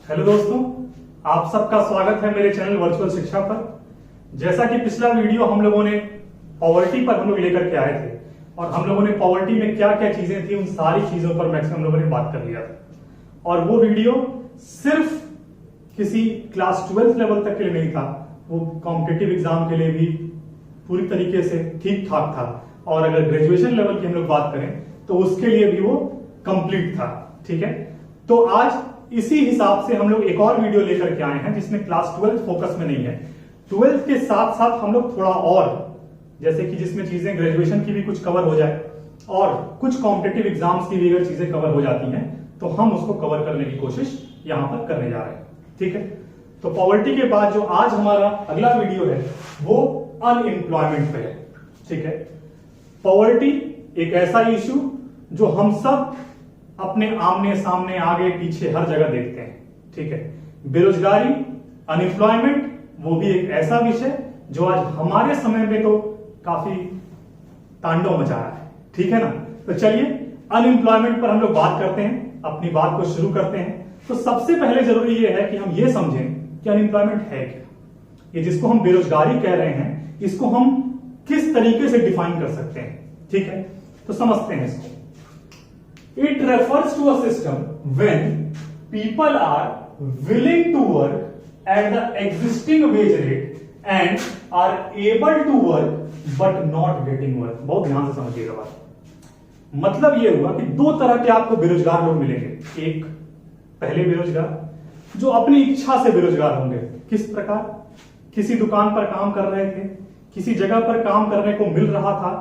Hello दोस्तों, आप सबका स्वागत है मेरे चैनल वर्चुअल शिक्षा पर। जैसा कि पिछला वीडियो हम लोगों ने पॉवर्टी पर हम लोग लेकर के आए थे और हम लोगों ने पॉवर्टी में क्या क्या चीजें थी उन सारी चीजों पर मैक्सिमम हम लोगों ने बात कर लिया था। और वो वीडियो सिर्फ किसी क्लास 12th लेवल तक के लिए नहीं था, वो कॉम्पिटिटिव एग्जाम के लिए भी पूरी तरीके से ठीक ठाक था। और अगर ग्रेजुएशन लेवल की हम लोग बात करें तो उसके लिए भी वो कंप्लीट था। ठीक है, तो आज इसी हिसाब से हम लोग एक और वीडियो लेकर के आए हैं जिसमें क्लास 12th फोकस में नहीं है। 12th के साथ साथ हम लोग थोड़ा और जैसे कि जिसमें चीजें ग्रेजुएशन की भी कुछ कवर हो जाए और कुछ कॉम्पिटिटिव एग्जाम्स की भी अगर चीजें कवर हो जाती हैं तो हम उसको कवर करने की कोशिश यहां पर करने जा रहे हैं। ठीक है, तो पॉवर्टी के बाद जो आज हमारा अगला वीडियो है वो अनएम्प्लॉयमेंट पे है। ठीक है, पॉवर्टी एक ऐसा इश्यू जो हम सब अपने आमने सामने आगे पीछे हर जगह देखते हैं। ठीक है, बेरोजगारी अनएम्प्लॉयमेंट वो भी एक ऐसा विषय जो आज हमारे समय में तो काफी तांडव मचा रहा है। ठीक है ना, तो चलिए अनएम्प्लॉयमेंट पर हम लोग बात करते हैं, अपनी बात को शुरू करते हैं। तो सबसे पहले जरूरी यह है कि हम ये समझें कि अनएम्प्लॉयमेंट है क्या। ये जिसको हम बेरोजगारी कह रहे हैं इसको हम किस तरीके से डिफाइन कर सकते हैं। ठीक है, तो समझते हैं इसको। It refers to a system when people are willing to work at the existing wage rate and are able to work but not getting work। बहुत ध्यान से समझिएगा बात। मतलब यह हुआ कि दो तरह के आपको बेरोजगार लोग मिलेंगे। एक पहले बेरोजगार जो अपनी इच्छा से बेरोजगार होंगे। किस प्रकार? किसी दुकान पर काम कर रहे थे, किसी जगह पर काम करने को मिल रहा था,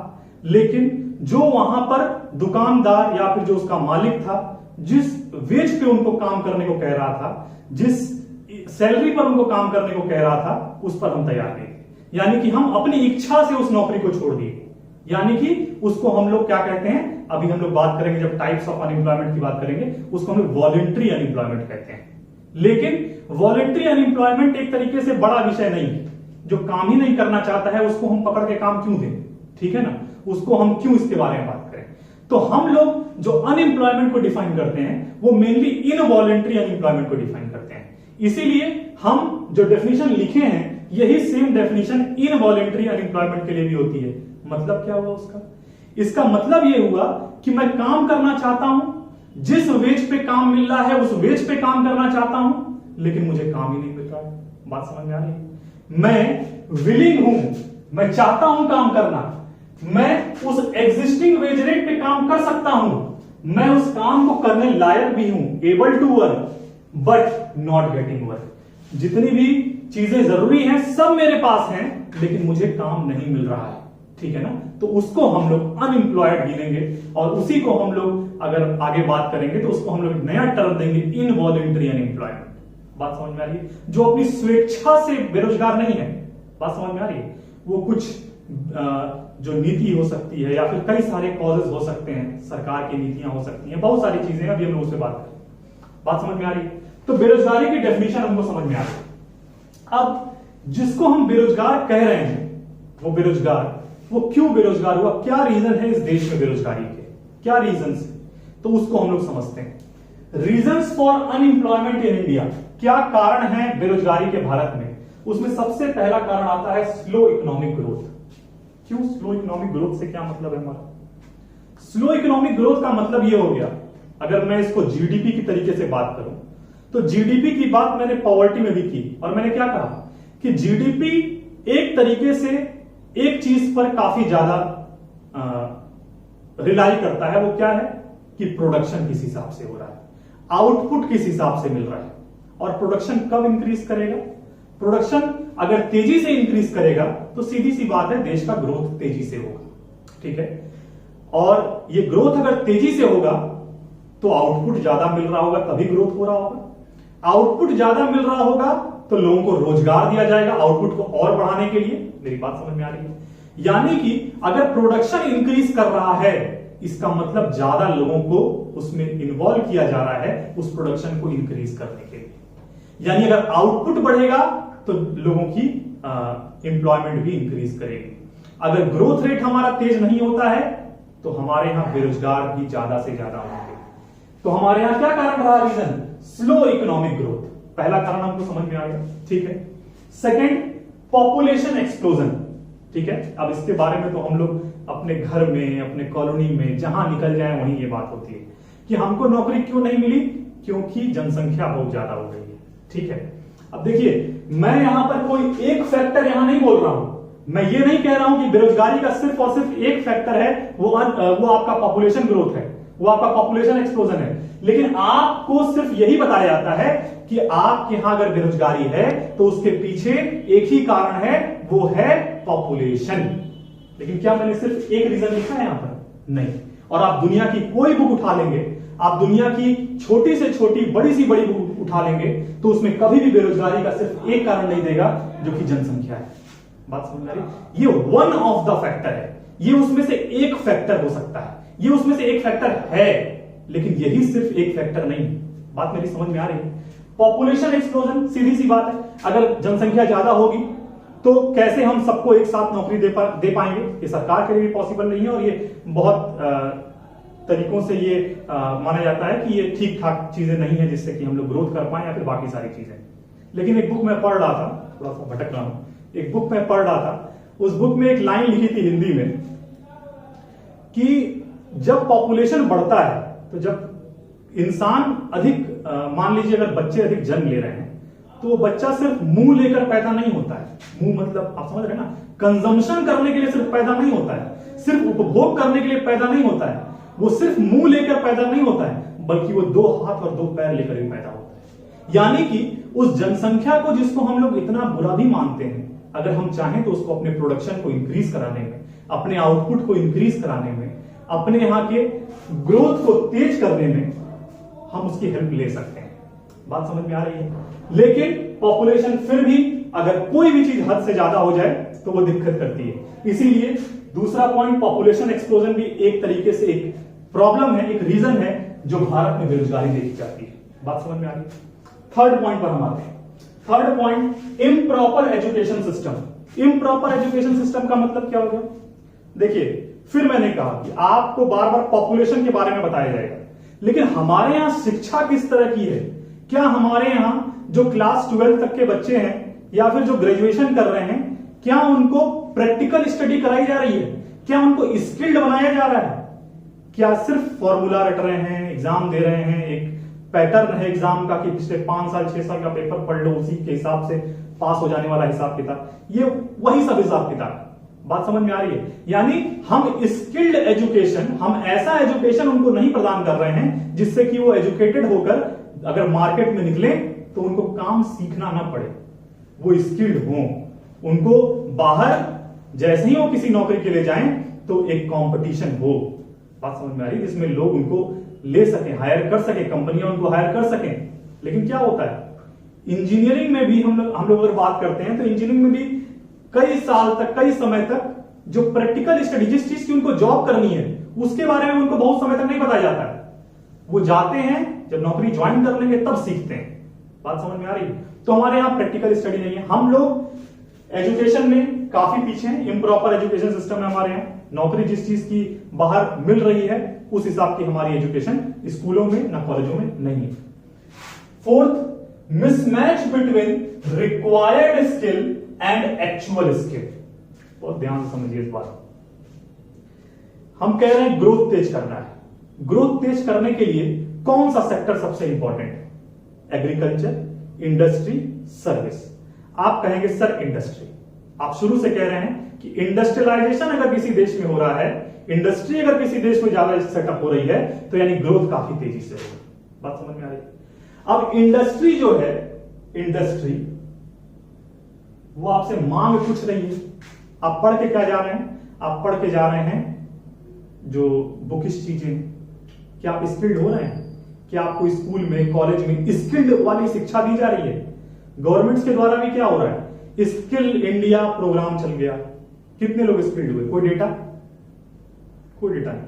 लेकिन जो वहां पर दुकानदार या फिर जो उसका मालिक था जिस वेज पे उनको काम करने को कह रहा था, जिस सैलरी पर उनको काम करने को कह रहा था, उस पर हम तैयार नहीं थे। यानी कि हम अपनी इच्छा से उस नौकरी को छोड़ दिए। यानी कि उसको हम लोग क्या कहते हैं, अभी हम लोग बात करेंगे जब टाइप्स ऑफ अनएम्प्लॉयमेंट की बात करेंगे, उसको हम लोग वॉलंटरी अनएम्प्लॉयमेंट कहते हैं। लेकिन वॉलंटरी अनएम्प्लॉयमेंट एक तरीके से बड़ा विषय नहीं है। जो काम ही नहीं करना चाहता है उसको हम पकड़ के काम क्यों दें? ठीक है ना, उसको हम क्यों इसके बारे में बात करें? तो हम लोग जो अनएम्प्लॉयमेंट को डिफाइन करते हैं वो मेनली इनवॉलंटरी अनएम्प्लॉयमेंट को डिफाइन करते हैं। इसीलिए हम जो डेफिनेशन लिखे हैं यही सेम डेफिनेशन इनवॉलंटरी अनएम्प्लॉयमेंट के लिए भी होती है। मतलब क्या हुआ उसका? इसका मतलब यह हुआ कि मैं काम करना चाहता हूं, जिस वेज पे काम मिल रहा है उस वेज पे काम करना चाहता हूं, लेकिन मुझे काम ही नहीं मिल रहा है। बात समझ में आ रही है? मैं विलिंग हूं, मैं चाहता हूं काम करना, मैं उस एग्जिस्टिंग वेज रेट पे काम कर सकता हूं, मैं उस काम को करने लायक भी हूं, able to work but not getting work. जितनी भी चीजें जरूरी हैं सब मेरे पास हैं, लेकिन मुझे काम नहीं मिल रहा है। ठीक है ना, तो उसको हम लोग अनएम्प्लॉयड गिनेंगे और उसी को हम लोग अगर आगे बात करेंगे तो उसको हम लोग नया टर्म देंगे इनवॉलंटरी अनएम्प्लॉयमेंट। बात समझ में आ रही है? जो अपनी स्वेच्छा से बेरोजगार नहीं है। बात समझ में आ रही है? वो कुछ जो नीति हो सकती है या फिर कई सारे कॉजेज हो सकते हैं, सरकार की नीतियां हो सकती हैं, बहुत सारी चीजें अभी हम लोग उससे बात करें। बात समझ में आ रही है? तो बेरोजगारी की डेफिनेशन हमको समझ में आ रही है। अब जिसको हम बेरोजगार कह रहे हैं वो बेरोजगार वो क्यों बेरोजगार हुआ, क्या रीजन है इस देश में बेरोजगारी के, क्या रीजन है, तो उसको हम लोग समझते हैं। Reasons for unemployment in India, क्या कारण है बेरोजगारी के भारत में? उसमें सबसे पहला कारण आता है स्लो इकोनॉमिक ग्रोथ। क्यों स्लो इकोनॉमिक ग्रोथ से क्या मतलब है हमारा? स्लो इकोनॉमिक ग्रोथ का मतलब यह हो गया, अगर मैं इसको जीडीपी की तरीके से बात करूं तो जीडीपी की बात मैंने पॉवर्टी में भी की और मैंने क्या कहा कि जीडीपी एक तरीके से एक चीज पर काफी ज्यादा रिलाई करता है। वो क्या है कि प्रोडक्शन किस हिसाब से हो रहा है, आउटपुट किस हिसाब से मिल रहा है। और प्रोडक्शन कब इंक्रीज करेगा? प्रोडक्शन अगर तेजी से इंक्रीज करेगा तो सीधी सी बात है देश का ग्रोथ तेजी से होगा। ठीक है, और ये ग्रोथ अगर तेजी से होगा तो आउटपुट ज्यादा मिल रहा होगा तभी ग्रोथ हो रहा होगा। आउटपुट ज्यादा मिल रहा होगा तो लोगों को रोजगार दिया जाएगा आउटपुट को और बढ़ाने के लिए। मेरी बात समझ में आ रही है? यानी कि अगर प्रोडक्शन इंक्रीज कर रहा है इसका मतलब ज्यादा लोगों को उसमें इन्वॉल्व किया जा रहा है उस प्रोडक्शन को इंक्रीज करने के लिए। यानी अगर आउटपुट बढ़ेगा तो लोगों की एम्प्लॉयमेंट भी इंक्रीज करेगी। अगर ग्रोथ रेट हमारा तेज नहीं होता है तो हमारे यहां बेरोजगार भी ज्यादा से ज्यादा होंगे। तो हमारे यहां क्या कारण रहा रीजन? Slow economic growth. पहला कारण हमको समझ में आ गया, ठीक है। सेकंड, पॉपुलेशन एक्सप्लोजन, ठीक है। अब इसके बारे में तो हम लोग अपने घर में, अपने कॉलोनी में जहां निकल जाए वहीं ये बात होती है कि हमको नौकरी क्यों नहीं मिली, क्योंकि जनसंख्या बहुत ज्यादा हो गई है, ठीक है। अब देखिए, मैं यहां पर कोई एक फैक्टर यहां नहीं बोल रहा हूं, मैं ये नहीं कह रहा हूं कि बेरोजगारी का सिर्फ और सिर्फ एक फैक्टर है, वो आपका पॉपुलेशन ग्रोथ है, वो आपका पॉपुलेशन एक्सप्लोजन है। लेकिन आपको सिर्फ यही बताया जाता है कि आपके यहां अगर बेरोजगारी है तो उसके पीछे एक ही कारण है, वो है पॉपुलेशन। लेकिन क्या मैंने सिर्फ एक रीजन लिखा है यहां पर? नहीं। और आप दुनिया की कोई बुक उठा लेंगे, आप दुनिया की छोटी से छोटी, बड़ी सी बड़ी बुक उठा लेंगे, तो उसमें कभी भी बेरोजगारी का सिर्फ एक कारण नहीं देगा, जो कि जनसंख्या है। बात समझ में आ रही? ये वन ऑफ द फैक्टर है, ये उसमें से एक फैक्टर हो सकता है, ये उसमें से एक फैक्टर है, लेकिन यही सिर्फ एक फैक्टर नहीं। बात मेरी समझ में आ रही है? पॉपुलेशन एक्सप्लोजन, सीधी सी बात है, अगर जनसंख्या ज्यादा होगी तो कैसे हम सबको एक साथ नौकरी दे पाएंगे? ये सरकार के लिए भी पॉसिबल नहीं है, और ये बहुत तरीकों से ये माना जाता है कि ये ठीक ठाक चीजें नहीं है जिससे कि हम लोग ग्रोथ कर पाए या फिर बाकी सारी चीजें। लेकिन एक बुक में पढ़ रहा था, थोड़ा सा भटक रहा हूं, एक बुक में पढ़ रहा था, उस बुक में एक लाइन लिखी थी हिंदी में कि जब पॉपुलेशन बढ़ता है, तो जब इंसान अधिक, मान लीजिए अगर बच्चे अधिक जन्म ले रहे हैं, तो वो बच्चा सिर्फ मुंह लेकर पैदा नहीं होता है। मुंह मतलब आप समझ रहे हैं ना, कंजम्पशन करने के लिए सिर्फ पैदा नहीं होता है, सिर्फ उपभोग करने के लिए पैदा नहीं होता है, वो सिर्फ मुंह लेकर पैदा नहीं होता है, बल्कि वो 2 हाथ और 2 पैर लेकर भी पैदा होता है। यानी कि उस जनसंख्या को, जिसको हम लोग इतना बुरा भी मानते हैं, अगर हम चाहें तो उसको अपने प्रोडक्शन को इंक्रीज कराने में, अपने आउटपुट को इंक्रीज कराने में, अपने यहां के ग्रोथ को तेज करने में हम उसकी हेल्प ले सकते हैं। बात समझ में आ रही है? लेकिन पॉपुलेशन फिर भी, अगर कोई भी चीज हद से ज्यादा हो जाए तो वो दिक्कत करती है। इसीलिए दूसरा पॉइंट, पॉपुलेशन एक्सप्लोजन भी एक तरीके से एक प्रॉब्लम है, एक रीजन है जो भारत में बेरोजगारी देखी जाती है। बात समझ में आ रही? थर्ड पॉइंट पर हम आते हैं। Third point, improper education system. Improper education system का मतलब क्या हो गया? देखिए, फिर मैंने कहा कि आपको बार बार पॉपुलेशन के बारे में बताया जाएगा, लेकिन हमारे यहां शिक्षा किस तरह की है? क्या हमारे यहां जो क्लास 12 तक के बच्चे हैं या फिर जो ग्रेजुएशन कर रहे हैं, क्या उनको प्रैक्टिकल स्टडी कराई जा रही है? क्या उनको स्किल्ड बनाया जा रहा है? क्या सिर्फ फॉर्मूला रट रहे हैं, एग्जाम दे रहे हैं, एक पैटर्न है एग्जाम का कि पिछले 5 साल 6 साल का पेपर पढ़ लो, उसी के हिसाब से पास हो जाने वाला हिसाब किताब, ये वही सब हिसाब किताब। बात समझ में आ रही है? यानी हम स्किल्ड एजुकेशन, हम ऐसा एजुकेशन उनको नहीं प्रदान कर रहे हैं जिससे कि वो एजुकेटेड होकर अगर मार्केट में निकले तो उनको काम सीखना ना पड़े, वो स्किल्ड हों, उनको बाहर जैसे ही वो किसी नौकरी के लिए जाएं तो एक कंपटीशन हो। बात समझ में आ रही है? जिसमें लोग उनको ले सकें, हायर कर सकें, कंपनियां उनको हायर कर सकें। लेकिन क्या होता है, इंजीनियरिंग में भी हम लोग अगर बात करते हैं तो इंजीनियरिंग में भी कई साल तक, कई समय तक जो प्रैक्टिकल स्टडी, जिस चीज की उनको जॉब करनी है, उसके बारे में उनको बहुत समय तक नहीं बताया जाता है। वो जाते हैं, जब नौकरी ज्वाइन कर लेंगे तब सीखते हैं। बात समझ में आ रही है? तो हमारे यहां प्रैक्टिकल स्टडी नहीं है। हम लोग एजुकेशन में काफी पीछे हैं, इम्प्रॉपर एजुकेशन सिस्टम है हमारे यहाँ। नौकरी जिस चीज की बाहर मिल रही है उस हिसाब की हमारी एजुकेशन स्कूलों में ना कॉलेजों में नहीं है। Fourth, mismatch between required skill and actual skill. बहुत ध्यान से समझिए इस बात। हम कह रहे हैं ग्रोथ तेज करना है। ग्रोथ तेज करने के लिए कौन सा सेक्टर सबसे इंपॉर्टेंट है? Agriculture, industry, service. आप कहेंगे सर इंडस्ट्री। आप शुरू से कह रहे हैं कि इंडस्ट्रियलाइजेशन अगर किसी देश में हो रहा है, इंडस्ट्री अगर किसी देश में ज्यादा सेटअप हो रही है, तो यानी ग्रोथ काफी तेजी से होगी। बात समझ में आ रही है? अब इंडस्ट्री जो है, इंडस्ट्री वो आपसे मांग पूछ रही है। आप पढ़ के क्या जा रहे हैं? आप पढ़ के जा रहे हैं जो बुकिश चीजें। क्या आप स्किल्ड हो रहे हैं? क्या आपको स्कूल में, कॉलेज में स्किल्ड वाली शिक्षा दी जा रही है? गवर्नमेंट्स के द्वारा भी क्या हो रहा है? स्किल इंडिया प्रोग्राम चल गया। कितने लोग स्किल्ड हुए? कोई डेटा? कोई डेटा नहीं।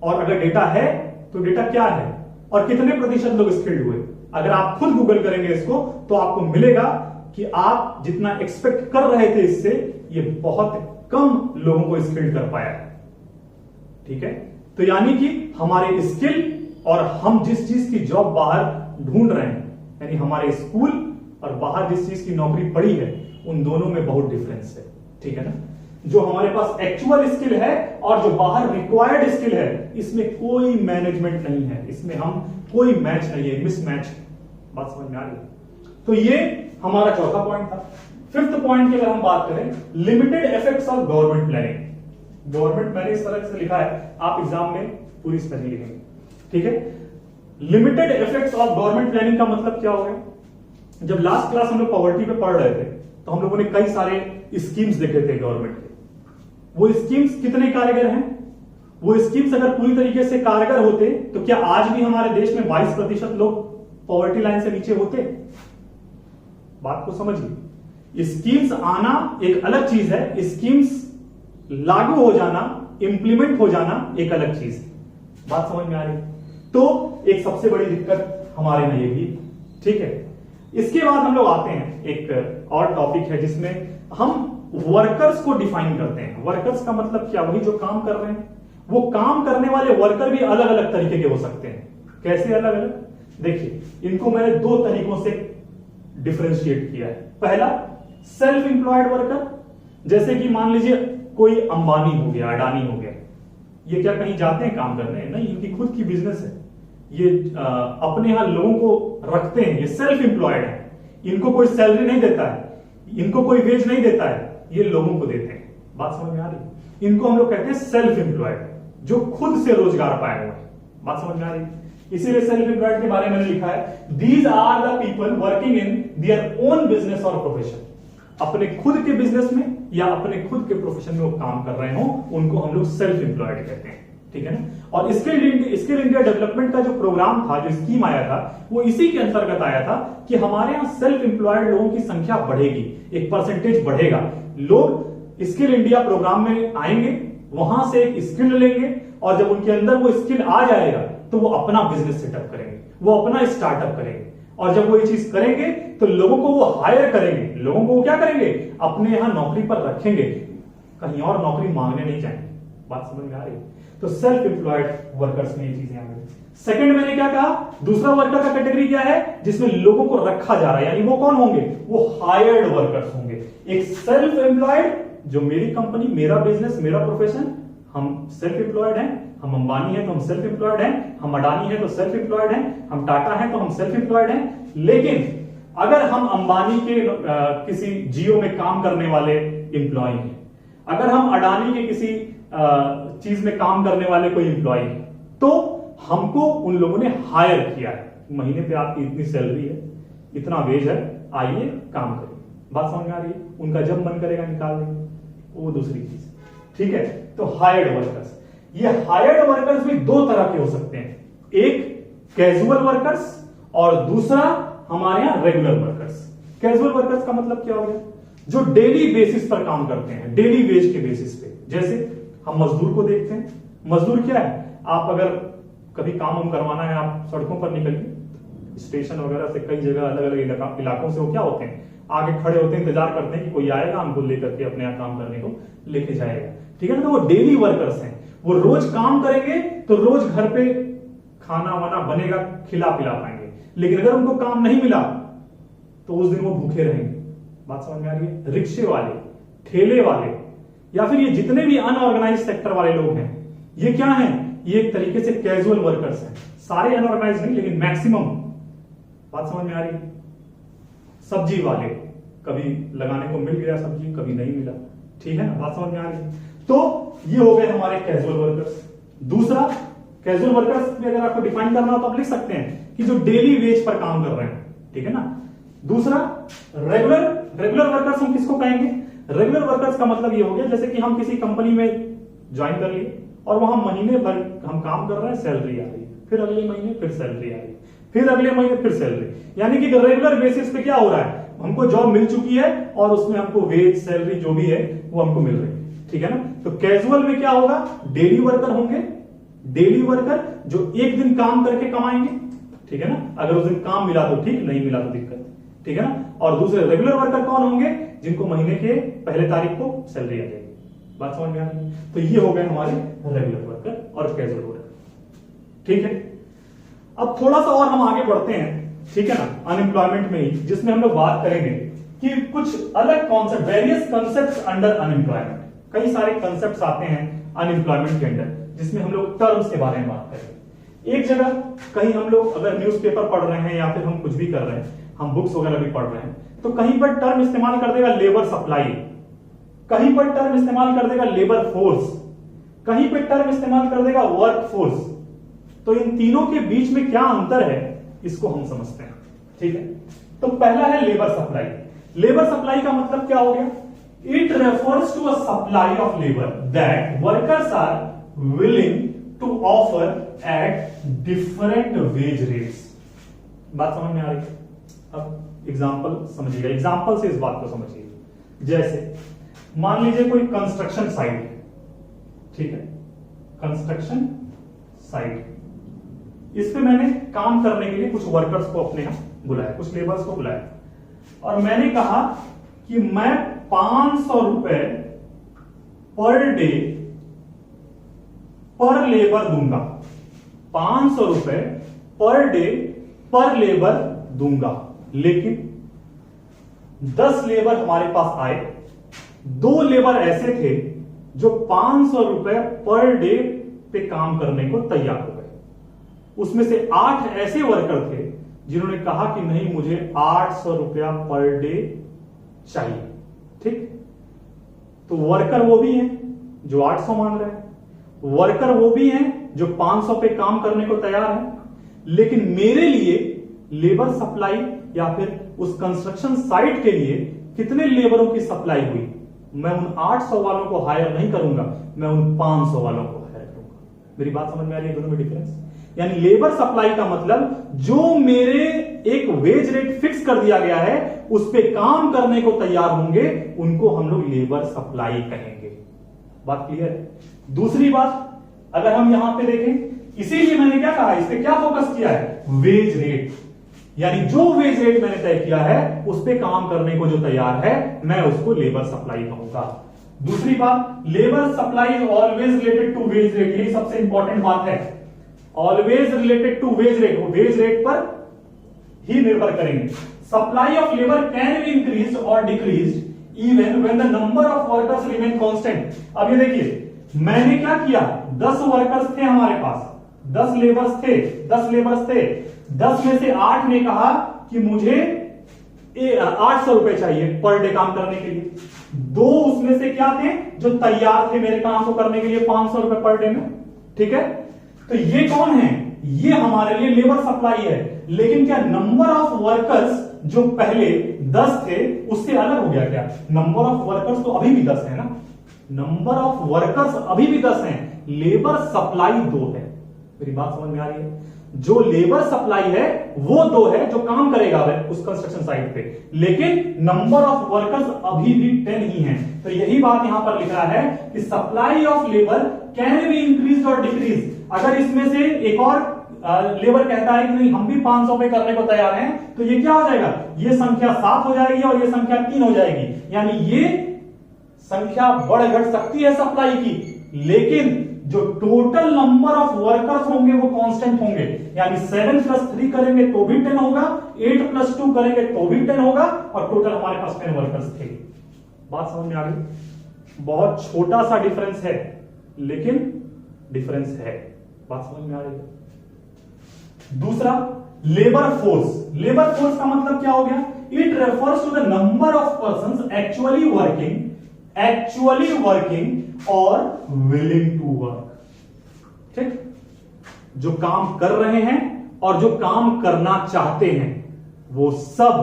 और अगर डेटा है तो डेटा क्या है और कितने प्रतिशत लोग स्किल्ड हुए? अगर आप खुद गूगल करेंगे इसको तो आपको मिलेगा कि आप जितना एक्सपेक्ट कर रहे थे इससे, ये बहुत कम लोगों को स्किल्ड कर पाया है। ठीक है? तो यानी कि हमारे स्किल और हम जिस चीज की जॉब बाहर ढूंढ रहे हैं, यानी हमारे स्कूल और बाहर जिस चीज की नौकरी पड़ी है उन दोनों में बहुत डिफरेंस है, ठीक है ना। जो हमारे पास एक्चुअल स्किल है और जो बाहर रिक्वायर्ड स्किल है, इसमें कोई मैनेजमेंट नहीं है, इसमें हम कोई मैच नहीं है, मिसमैच। बात समझ में आ रही? तो ये हमारा चौथा पॉइंट था। फिफ्थ पॉइंट की अगर हम बात करें, limited effects of government planning. Government मैंने इस तरह से लिखा है, आप एग्जाम में पूरी तरह लिखेंगे, ठीक है। Limited effects of government planning का मतलब क्या हो गया? जब लास्ट क्लास हम लोग पॉवर्टी पे पढ़ रहे थे तो हम लोगों ने कई सारे स्कीम्स देखे थे गवर्नमेंट के। वो स्कीम्स कितने कारगर हैं? वो स्कीम्स अगर पूरी तरीके से कारगर होते तो क्या आज भी हमारे देश में 22% लोग पॉवर्टी लाइन से नीचे होते? बात को समझिए। स्कीम्स आना एक अलग चीज है, स्कीम्स लागू हो जाना, इंप्लीमेंट हो जाना एक अलग चीज है। बात समझ में आ रही? तो एक सबसे बड़ी दिक्कत हमारे में ये भी, ठीक है। इसके बाद हम लोग आते हैं एक और टॉपिक है जिसमें हम वर्कर्स को डिफाइन करते हैं। वर्कर्स का मतलब क्या? वही जो काम कर रहे हैं। वो काम करने वाले वर्कर भी अलग अलग तरीके के हो सकते हैं। कैसे अलग अलग? देखिए, इनको मैंने दो तरीकों से डिफरेंशिएट किया है। पहला, सेल्फ एम्प्लॉयड वर्कर, जैसे कि मान लीजिए कोई अंबानी हो गया, अडानी हो गया, ये क्या कहीं जाते हैं काम करने? नहीं, इनकी खुद की बिजनेस है, ये अपने यहां लोगों को रखते हैं, ये सेल्फ एम्प्लॉयड है। इनको कोई सैलरी नहीं देता है, इनको कोई वेज नहीं देता है, ये लोगों को देते हैं। बात समझ में आ रही? इनको हम लोग कहते हैं सेल्फ एम्प्लॉयड, जो खुद से रोजगार पाए हुए हैं। बात समझ में आ रही? इसीलिए सेल्फ एम्प्लॉयड के बारे में लिखा है, these are the people working in their own business और प्रोफेशन। अपने खुद के बिजनेस में या अपने खुद के प्रोफेशन में वो काम कर रहे हो, उनको हम लोग सेल्फ एम्प्लॉयड कहते हैं, ठीक है ना। और स्किल इंडिया डेवलपमेंट का जो प्रोग्राम था, जो स्कीम आया था, वो इसी के अंतर्गत आया था कि हमारे यहां सेल्फ एम्प्लॉयड लोगों की संख्या बढ़ेगी, एक परसेंटेज बढ़ेगा। लोग स्किल इंडिया प्रोग्राम में आएंगे, वहां से एक स्किल लेंगे और जब उनके अंदर वो स्किल आ जाएगा तो वो अपना बिजनेस सेटअप करेंगे, वो अपना स्टार्टअप करेंगे। और जब वो ये चीज करेंगे तो लोगों को वो हायर करेंगे, लोगों को वो क्या करेंगे? अपने यहां नौकरी पर रखेंगे, कहीं और नौकरी मांगने नहीं जाएंगे। बात समझ में आ रही? तो सेल्फ एम्प्लॉयड वर्कर्स में ये चीजें आ गई। सेकंड मैंने क्या कहा? दूसरा वर्कर का कैटेगरी क्या है? जिसमें लोगों को रखा जा रहा है, यानी वो कौन होंगे? वो हायर्ड वर्कर्स होंगे। एक सेल्फ एम्प्लॉयड, जो मेरी कंपनी, मेरा बिजनेस, मेरा प्रोफेशन, हम सेल्फ एम्प्लॉयड हैं। हम अंबानी हैं तो हम सेल्फ एम्प्लॉयड हैं, हम अडानी हैं तो सेल्फ एम्प्लॉयड हैं, हम टाटा हैं तो हम सेल्फ एम्प्लॉयड हैं। लेकिन अगर हम अंबानी के किसी जियो में काम करने वाले एम्प्लॉय हैं, अगर हम अडानी के किसी चीज में काम करने वाले कोई एम्प्लॉय हैं, तो हमको उन लोगों ने हायर किया है, महीने पे आपकी इतनी सैलरी है, इतना वेज है, आइए काम करिए। बात समझ में आ रही है? उनका जब मन करेगा निकाल देंगे, वो दूसरी चीज, ठीक है। तो हायर्ड वर्कर्स, ये हायर्ड वर्कर्स भी दो तरह के हो सकते हैं, एक कैजुअल वर्कर्स और दूसरा हमारे यहां रेगुलर वर्कर्स। कैजुअल वर्कर्स का मतलब क्या हो गया? जो डेली बेसिस पर काम करते हैं, डेली वेज के बेसिस पे। जैसे हम मजदूर को देखते हैं, मजदूर क्या है? आप अगर कभी काम करवाना है, आप सड़कों पर निकलिए, स्टेशन वगैरह से कई जगह अलग अलग इलाकों से वो क्या होते हैं, आगे खड़े होते हैं, इंतजार करते हैं कि कोई आएगा हमको लेकर के अपने यहाँ काम करने को लेके जाएगा, ठीक है ना। तो वो डेली वर्कर्स हैं, वो रोज काम करेंगे तो रोज घर पे खाना वाना बनेगा, खिला पिला पाएंगे। लेकिन अगर उनको काम नहीं मिला तो उस दिन वो भूखे रहेंगे। बात समझ में आ रही है? रिक्शे वाले, ठेले वाले, या फिर ये जितने भी अनऑर्गेनाइज सेक्टर वाले लोग हैं, ये क्या हैं? ये एक तरीके से कैजुअल वर्कर्स हैं। सारे अनऑर्गेनाइज नहीं, लेकिन मैक्सिमम। बात समझ में आ रही है? सब्जी वाले, कभी लगाने को मिल गया सब्जी, कभी नहीं मिला, ठीक है ना। बात समझ में आ रही है? तो ये हो गए हमारे कैजुअल वर्कर्स। दूसरा, कैजुअल वर्कर्स में अगर आपको डिफाइन करना हो तो आप लिख सकते हैं कि जो डेली वेज पर काम कर रहे हैं, ठीक है ना। दूसरा, रेगुलर वर्कर्स हम किसको कहेंगे? रेगुलर वर्कर्स का मतलब ये हो गया जैसे कि हम किसी कंपनी में ज्वाइन कर लिए और वहां महीने भर हम काम कर रहे हैं, सैलरी आ रही है, फिर अगले महीने फिर सैलरी आ रही है, फिर अगले महीने फिर सैलरी। यानी कि रेगुलर बेसिस पे क्या हो रहा है? हमको जॉब मिल चुकी है और उसमें हमको वेज, सैलरी जो भी है वो हमको मिल रही है, ठीक है ना। तो कैजुअल में क्या होगा? डेली वर्कर होंगे, डेली वर्कर जो एक दिन काम करके कमाएंगे, ठीक है ना। अगर उस दिन काम मिला तो ठीक, नहीं मिला तो दिक्कत, ठीक है ना। और दूसरे रेगुलर वर्कर कौन होंगे? जिनको महीने के पहले तारीख को सैलरी आ जाएगी। बात समझ में आ रही है? तो ये हो गए हमारे रेगुलर वर्कर और कैजुअल वर्कर, ठीक है। अब थोड़ा सा और हम आगे बढ़ते हैं ठीक है ना, अनएम्प्लॉयमेंट में ही, जिसमें हम लोग बात करेंगे कि कुछ अलग concept, various concepts under unemployment. कई सारे कॉन्सेप्ट्स आते हैं अनएम्प्लॉयमेंट के अंडर, जिसमें हम लोग टर्म्स के बारे में बात करेंगे। एक जगह कहीं हम लोग अगर न्यूज़पेपर पढ़ रहे हैं या फिर हम कुछ भी कर रहे हैं, हम बुक्स वगैरह भी पढ़ रहे हैं, तो कहीं पर टर्म इस्तेमाल कर देगा लेबर सप्लाई, कहीं पर टर्म इस्तेमाल कर देगा लेबर फोर्स, कहीं पर टर्म इस्तेमाल कर देगा वर्क फोर्स। तो इन तीनों के बीच में क्या अंतर है, इसको हम समझते हैं। ठीक है, तो पहला है लेबर सप्लाई। लेबर सप्लाई का मतलब क्या हो गया? It refers to a supply of labour that workers are willing to offer at different wage rates. बात समझ में आ रही है? अब एग्जांपल समझिएगा, एग्जांपल से इस बात को समझिए। जैसे मान लीजिए कोई कंस्ट्रक्शन साइट है, ठीक है, कंस्ट्रक्शन साइट, इस पे मैंने काम करने के लिए कुछ वर्कर्स को अपने यहां बुलाया, कुछ लेबर्स को बुलाया, और मैंने कहा कि मैं 500 रुपए पर डे पर लेबर दूंगा, 500 रुपए पर डे पर लेबर दूंगा। लेकिन 10 लेबर हमारे पास आए, 2 लेबर ऐसे थे जो 500 रुपए पर डे पे काम करने को तैयार हो गए। उसमें से 8 ऐसे वर्कर थे जिन्होंने कहा कि नहीं, मुझे 800 रुपया पर डे चाहिए। ठीक, तो वर्कर वो भी हैं जो 800 मांग रहे हैं, वर्कर वो भी हैं जो 500 पे काम करने को तैयार है। लेकिन मेरे लिए लेबर सप्लाई या फिर उस कंस्ट्रक्शन साइट के लिए कितने लेबरों की सप्लाई हुई? मैं उन 800 वालों को हायर नहीं करूंगा, मैं उन 500 वालों को हायर करूंगा। मेरी बात समझ में आ रही है? दोनों में डिफरेंस। यानी लेबर सप्लाई का मतलब जो मेरे एक वेज रेट फिक्स कर दिया गया है उस पे काम करने को तैयार होंगे, उनको हम लोग लेबर सप्लाई कहेंगे। बात क्लियर है? दूसरी बात, अगर हम यहां पे देखें, इसीलिए मैंने क्या कहा, इस पे क्या फोकस किया है? Wage rate. यानी जो वेज रेट मैंने तय किया है उस पे काम करने को जो तैयार है, मैं उसको लेबर सप्लाई कहूंगा। दूसरी बात, labour supply is always related to wage rate. यही सबसे इंपॉर्टेंट बात है, always related to wage rate. Wage rate पर ही निर्भर करेंगे। Supply of labour can be increase और decrease even when the number of workers remain constant. अब ये देखिए, मैंने क्या किया, 10 वर्कर्स थे हमारे पास, 10 लेबर्स थे, 10 लेबर्स थे, 10 में से 8 ने कहा कि मुझे 800 रुपए चाहिए पर डे काम करने के लिए। 2 उसमें से क्या थे जो तैयार थे मेरे काम को करने के लिए 500 रुपए पर डे में। ठीक है, तो ये कौन है? ये हमारे लिए लेबर सप्लाई है। लेकिन क्या नंबर ऑफ वर्कर्स जो पहले 10 थे उससे अलग हो गया क्या? नंबर ऑफ वर्कर्स तो अभी भी 10 है ना, नंबर ऑफ वर्कर्स अभी भी 10 हैं, लेबर सप्लाई 2 है। मेरी बात समझ में आ रही है? जो लेबर सप्लाई है वो 2 है जो काम करेगा उस कंस्ट्रक्शन साइट पे, लेकिन नंबर ऑफ वर्कर्स अभी भी 10 ही हैं। तो यही बात यहां पर लिख रहा है कि supply of labour can be increase और डिक्रीज। अगर इसमें से एक और लेबर कहता है कि नहीं, हम भी 500 पे करने को तैयार हैं, तो ये क्या हो जाएगा? ये संख्या 7 हो जाएगी और ये संख्या 3 हो जाएगी। यानी ये संख्या बढ़ घट सकती है सप्लाई की, लेकिन जो टोटल नंबर ऑफ वर्कर्स होंगे वो कांस्टेंट होंगे। यानी 7 + 3 करेंगे तो भी 10 होगा, 8 + 2 करेंगे तो भी 10 होगा, और टोटल हमारे पास 10 वर्कर्स थे। बात समझ में आ गई? बहुत छोटा सा डिफरेंस है, लेकिन डिफरेंस है। बात समझ में आ रही है? दूसरा, लेबर फोर्स। लेबर फोर्स का मतलब क्या हो गया? It refers to the number of persons actually working और विलिंग टू वर्क। ठीक, जो काम कर रहे हैं और जो काम करना चाहते हैं वो सब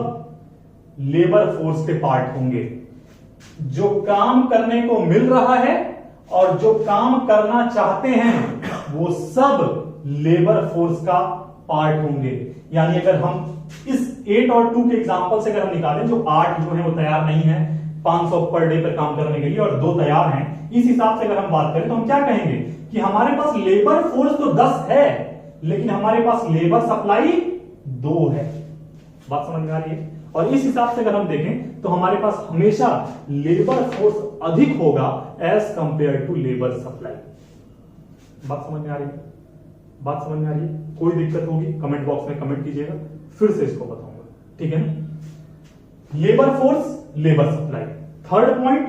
लेबर फोर्स के पार्ट होंगे। जो काम करने को मिल रहा है और जो काम करना चाहते हैं वो सब लेबर फोर्स का पार्ट होंगे। यानी अगर हम इस 8 और 2 के एग्जांपल से अगर हम निकालें, जो 8 जो है वो तैयार नहीं है 500 पर डे पर काम करने के लिए और 2 तैयार हैं, इस हिसाब से अगर हम बात करें तो हम क्या कहेंगे कि हमारे पास लेबर फोर्स तो 10 है, लेकिन हमारे पास लेबर सप्लाई 2 है। बात समझ में आ रही है? और इस हिसाब से अगर हम देखें तो हमारे पास हमेशा लेबर फोर्स अधिक होगा as compare to labour supply. बात समझ में आ रही है? बात समझ में आ रही है? कोई दिक्कत होगी कमेंट बॉक्स में कमेंट कीजिएगा, फिर से इसको बताऊंगा, ठीक है ना। Labour force, labour supply. Third point,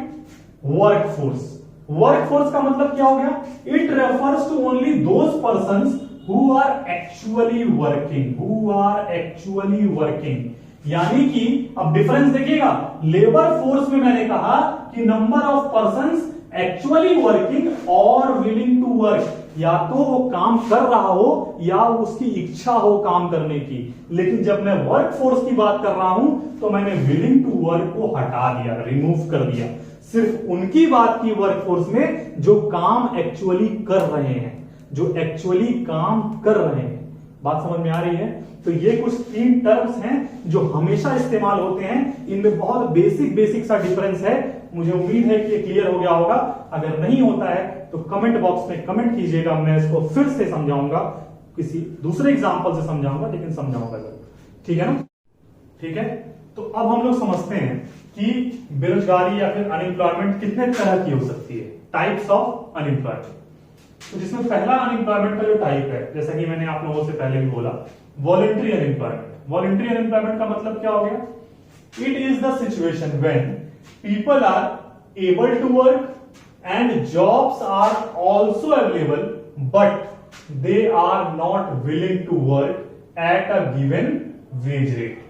work force. Work force का मतलब क्या हो गया? It refers to only those persons who are actually working, who are actually working. यानी कि अब डिफरेंस देखिएगा, लेबर फोर्स में मैंने कहा कि number of persons actually working और विलिंग टू वर्क, या तो वो काम कर रहा हो या उसकी इच्छा हो काम करने की। लेकिन जब मैं वर्क फोर्स की बात कर रहा हूं तो मैंने विलिंग टू वर्क को हटा दिया, रिमूव कर दिया। सिर्फ उनकी बात की वर्क फोर्स में जो काम एक्चुअली कर रहे हैं, जो एक्चुअली काम कर रहे हैं। बात समझ में आ रही है? तो ये कुछ 3 टर्म्स हैं जो हमेशा इस्तेमाल होते हैं। इनमें बहुत बेसिक सा डिफरेंस है। मुझे उम्मीद है कि ये क्लियर हो गया होगा। अगर नहीं होता है तो कमेंट बॉक्स में कमेंट कीजिएगा, मैं इसको फिर से समझाऊंगा, किसी दूसरे एग्जांपल से समझाऊंगा, लेकिन समझाऊंगा जरूर, ठीक है ना। ठीक है, तो अब हम लोग समझते हैं कि बेरोजगारी या फिर अनएम्प्लॉयमेंट कितने तरह की हो सकती है, टाइप्स ऑफ अनएम्प्लॉयमेंट। तो जिसमें पहला अनएम्प्लॉयमेंट का जो टाइप है, जैसा कि मैंने आप लोगों से पहले भी बोला, वॉलंटरी अनएम्प्लॉयमेंट। वॉलंटरी अनएम्प्लॉयमेंट का मतलब क्या हो गया? It is the situation when people are able to work and jobs are also available but they are not willing to work at a given wage rate।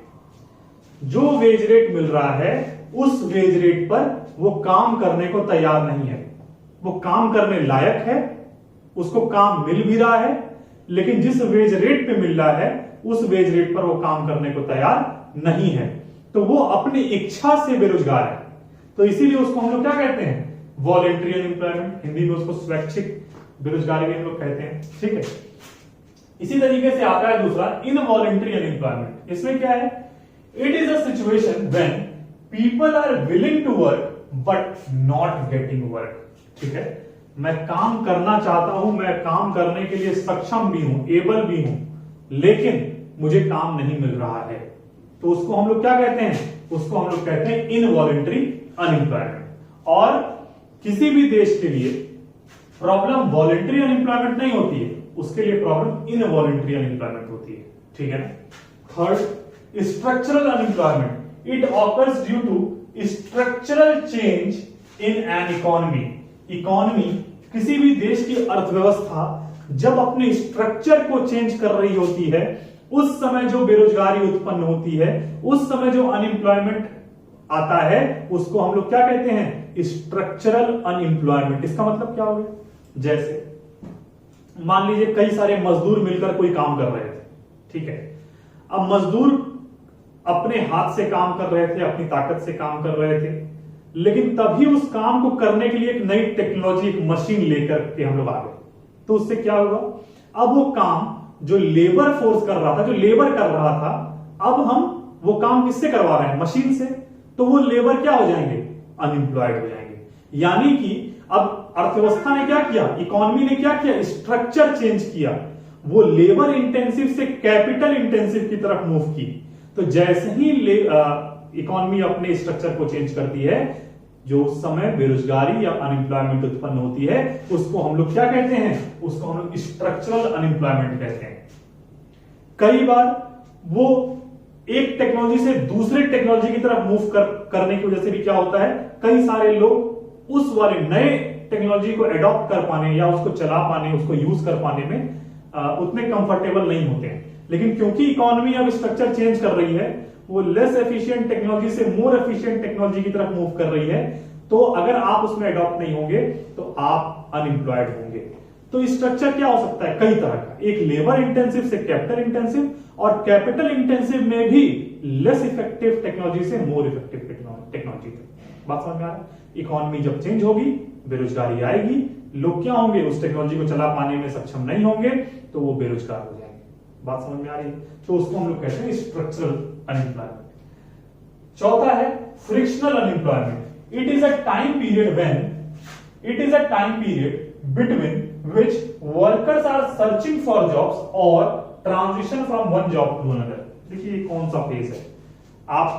जो wage rate मिल रहा है उस veg rate पर वो काम करने को तैयार नहीं है। वो काम करने लायक है, उसको काम मिल भी रहा है, लेकिन जिस वेज रेट पे मिल रहा है उस वेज रेट पर वो काम करने को तैयार नहीं है। तो वो अपनी इच्छा से बेरोजगार है। तो इसीलिए उसको हम लोग क्या कहते हैं? Voluntary unemployment. हिंदी में उसको स्वैच्छिक बेरोजगारी भी हम लोग कहते हैं, ठीक है। इसी तरीके से आता है दूसरा इनवॉलेंट्री अनएम्प्लॉयमेंट। इसमें क्या है? It is a situation when people are willing to work but not getting work. ठीक है, मैं काम करना चाहता हूं, मैं काम करने के लिए सक्षम भी हूं, एबल भी हूं, लेकिन मुझे काम नहीं मिल रहा है। तो उसको हम लोग क्या कहते हैं? उसको हम लोग कहते हैं इनवॉलेंट्री अनएम्प्लॉयमेंट। और किसी भी देश के लिए प्रॉब्लम वॉलेंट्री अनएम्प्लॉयमेंट नहीं होती है, उसके लिए प्रॉब्लम इनवॉलेंट्री अनएम्प्लॉयमेंट होती है, ठीक है ना। Third, structural unemployment. It occurs due to structural change in an economy. Economy, किसी भी देश की अर्थव्यवस्था जब अपने स्ट्रक्चर को चेंज कर रही होती है, उस समय जो बेरोजगारी उत्पन्न होती है, उस समय जो अनएम्प्लॉयमेंट आता है, उसको हम लोग क्या कहते हैं? Structural unemployment. इसका मतलब क्या हो गया? जैसे मान लीजिए कई सारे मजदूर मिलकर कोई काम कर रहे थे, ठीक है। अब मजदूर अपने हाथ से काम कर रहे थे, अपनी ताकत से काम कर रहे थे, लेकिन तभी उस काम को करने के लिए एक नई टेक्नोलॉजी, एक मशीन लेकर के हम लोग आ गए। तो उससे क्या हुआ? अब वो काम जो लेबर फोर्स कर रहा था, जो लेबर कर रहा था, अब हम वो काम किससे करवा रहे हैं? मशीन से। तो वो लेबर क्या हो जाएंगे? अनएम्प्लॉयड हो जाएंगे। यानी कि अब अर्थव्यवस्था ने क्या किया, इकोनॉमी ने क्या किया? स्ट्रक्चर चेंज किया। वो लेबर इंटेंसिव से कैपिटल इंटेंसिव की तरफ मूव की। तो जैसे ही इकोनॉमी अपने स्ट्रक्चर को चेंज करती है, जो उस समय बेरोजगारी या अनएम्प्लॉयमेंट उत्पन्न होती है, उसको हम लोग क्या कहते हैं? उसको हम लोग स्ट्रक्चरल अनएम्प्लॉयमेंट कहते हैं। कई बार वो एक टेक्नोलॉजी से दूसरे टेक्नोलॉजी की तरफ मूव करने की वजह से भी क्या होता है, कई सारे लोग उस वाले नए टेक्नोलॉजी को एडॉप्ट कर पाने या उसको चला पाने, उसको यूज कर पाने में उतने कंफर्टेबल नहीं होते हैं। लेकिन क्योंकि इकोनॉमी अब स्ट्रक्चर चेंज कर रही है, वो लेस एफिशिएंट टेक्नोलॉजी से मोर एफिशिएंट टेक्नोलॉजी की तरफ मूव कर रही है, तो अगर आप उसमें एडॉप्ट नहीं होंगे तो आप अनएम्प्लॉयड होंगे। तो स्ट्रक्चर क्या हो सकता है? कई तरह का। एक लेबर इंटेंसिव से कैपिटल इंटेंसिव, और कैपिटल इंटेंसिव में भी लेस इफेक्टिव टेक्नोलॉजी से मोर इफेक्टिव टेक्नोलॉजी तक। बात समझ में आ रहा है? इकोनॉमी जब चेंज होगी, बेरोजगारी आएगी, लोग क्या होंगे? उस टेक्नोलॉजी को चला पाने में सक्षम नहीं होंगे, तो वो बेरोजगार हो जाएंगे। बात समझ में आ रही है? तो उसको हम लोग कहते हैं स्ट्रक्चरल अनएम्प्लॉयमेंट। चौथा है frictional unemployment. It is a time period between which workers are searching for jobs or transition from one job to another। देखिए कौन सा फेज है। आप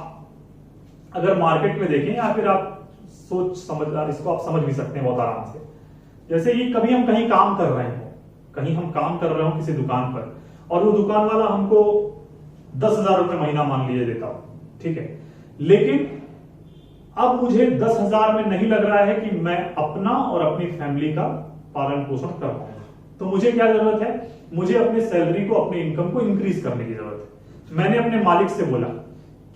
अगर मार्केट में देखें या फिर आप सोच समझ, इसको आप समझ भी सकते हैं बहुत आराम से। जैसे कि कभी हम कहीं काम कर रहे हैं, कहीं हम काम कर रहे हो किसी दुकान पर और वो दुकान वाला हमको 10,000 रुपए महीना मान लीजिए देता हो, ठीक है, लेकिन अब मुझे 10,000 में नहीं लग रहा है कि मैं अपना और अपनी फैमिली का पालन पोषण कर पाऊंगा। तो मुझे क्या जरूरत है, मुझे अपने सैलरी को, अपने इनकम को इंक्रीज करने की जरूरत है। मैंने अपने मालिक से बोला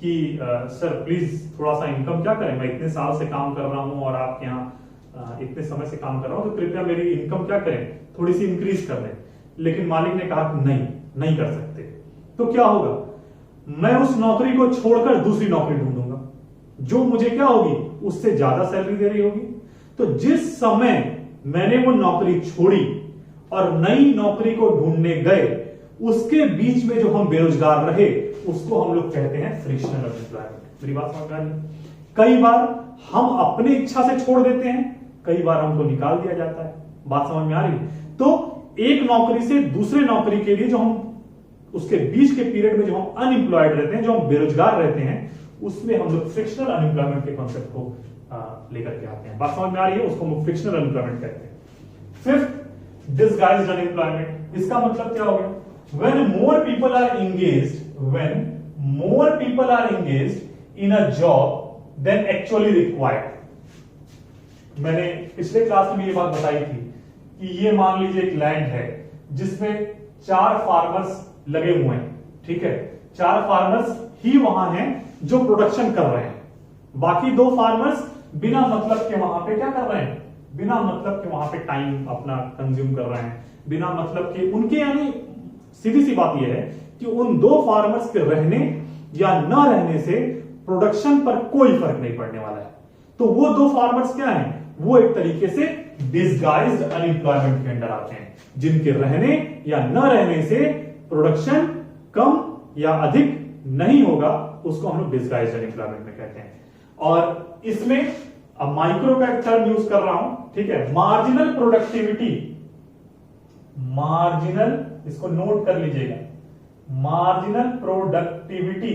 कि सर प्लीज थोड़ा सा इनकम क्या करें, मैं इतने साल से काम कर रहा हूं और आपके यहाँ इतने समय से काम कर रहा हूं, तो कृपया मेरी इनकम क्या करें, थोड़ी सी इंक्रीज कर दें। लेकिन मालिक ने कहा कि नहीं कर सकते। तो क्या होगा, मैं उस नौकरी को छोड़कर दूसरी नौकरी ढूंढूंगा जो मुझे क्या होगी, उससे ज्यादा सैलरी दे रही होगी। तो जिस समय मैंने वो नौकरी छोड़ी और नई नौकरी को ढूंढने गए, उसके बीच में जो हम बेरोजगार रहे उसको हम लोग कहते हैं फ्रिक्शनल अनएम्प्लॉयमेंट। मेरी बात समझ में आ रही है? कई बार हम अपनी इच्छा से छोड़ देते हैं, कई बार हमको निकाल दिया जाता है। बात समझ में आ रही है? तो एक नौकरी से दूसरे नौकरी के लिए जो हम उसके बीच के पीरियड में जो हम अनएम्प्लॉयड रहते हैं, जो हम बेरोजगार रहते हैं, उसमें हम लोग फ्रिक्शनल अनएम्प्लॉयमेंट के कॉन्सेप्ट को लेकर के आते हैं। बात समझ में आ रही है? उसको हम फ्रिक्शनल अनएम्प्लॉयमेंट कहते हैं। Fifth, disguised unemployment. इसका मतलब क्या हो गया, when more people are engaged in a job than actually required। मैंने पिछले क्लास में ये बात बताई थी कि ये मान लीजिए एक लैंड है जिसमें 4 फार्मर्स लगे हुए हैं, ठीक है, 4 फार्मर्स ही वहां हैं जो प्रोडक्शन कर रहे हैं, बाकी 2 फार्मर्स बिना मतलब के वहां पे क्या कर रहे हैं, बिना मतलब के वहां पे टाइम अपना कंज्यूम कर रहे हैं, बिना मतलब के उनके, यानी सीधी सी बात यह है कि उन 2 फार्मर्स के रहने या न रहने से प्रोडक्शन पर कोई फर्क नहीं पड़ने वाला है। तो वो 2 फार्मर्स क्या हैं, वो एक तरीके से डिसगाइज्ड अनएम्प्लॉयमेंट के अंडर आते हैं, जिनके रहने या न रहने से प्रोडक्शन कम या अधिक नहीं होगा, उसको हम लोग डिसगाइज्ड अनएम्प्लॉयमेंट में कहते हैं। और इसमें अब माइक्रो का एक टर्म यूज कर रहा हूं, ठीक है, मार्जिनल प्रोडक्टिविटी, मार्जिनल, इसको नोट कर लीजिएगा, मार्जिनल प्रोडक्टिविटी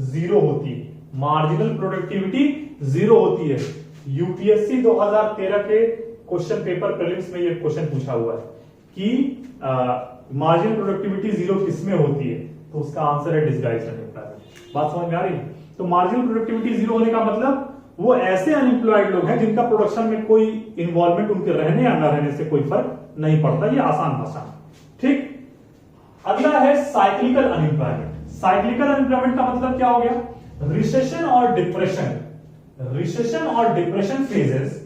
0 होती है, मार्जिनल प्रोडक्टिविटी 0 होती है। यूपीएससी 2013 के क्वेश्चन पेपर प्रीलिम्स में ये क्वेश्चन पूछा हुआ है कि मार्जिनल प्रोडक्टिविटी 0 किसमें होती है, तो उसका आंसर है डिसगाइज्ड अनएम्प्लॉयमेंट। बात समझ में आ रही है? तो मार्जिनल प्रोडक्टिविटी 0 होने का मतलब वो ऐसे अनएम्प्लॉयड लोग हैं जिनका प्रोडक्शन में कोई इन्वॉल्वमेंट, उनके रहने या न रहने से कोई फर्क नहीं पड़ता। ये आसान भाषा, ठीक। अगला है साइक्लिकल अनएम्प्लॉयमेंट। साइक्लिकल अनएम्प्लॉयमेंट का मतलब क्या हो गया, रिसेशन और डिप्रेशन, रिसेशन और depression phases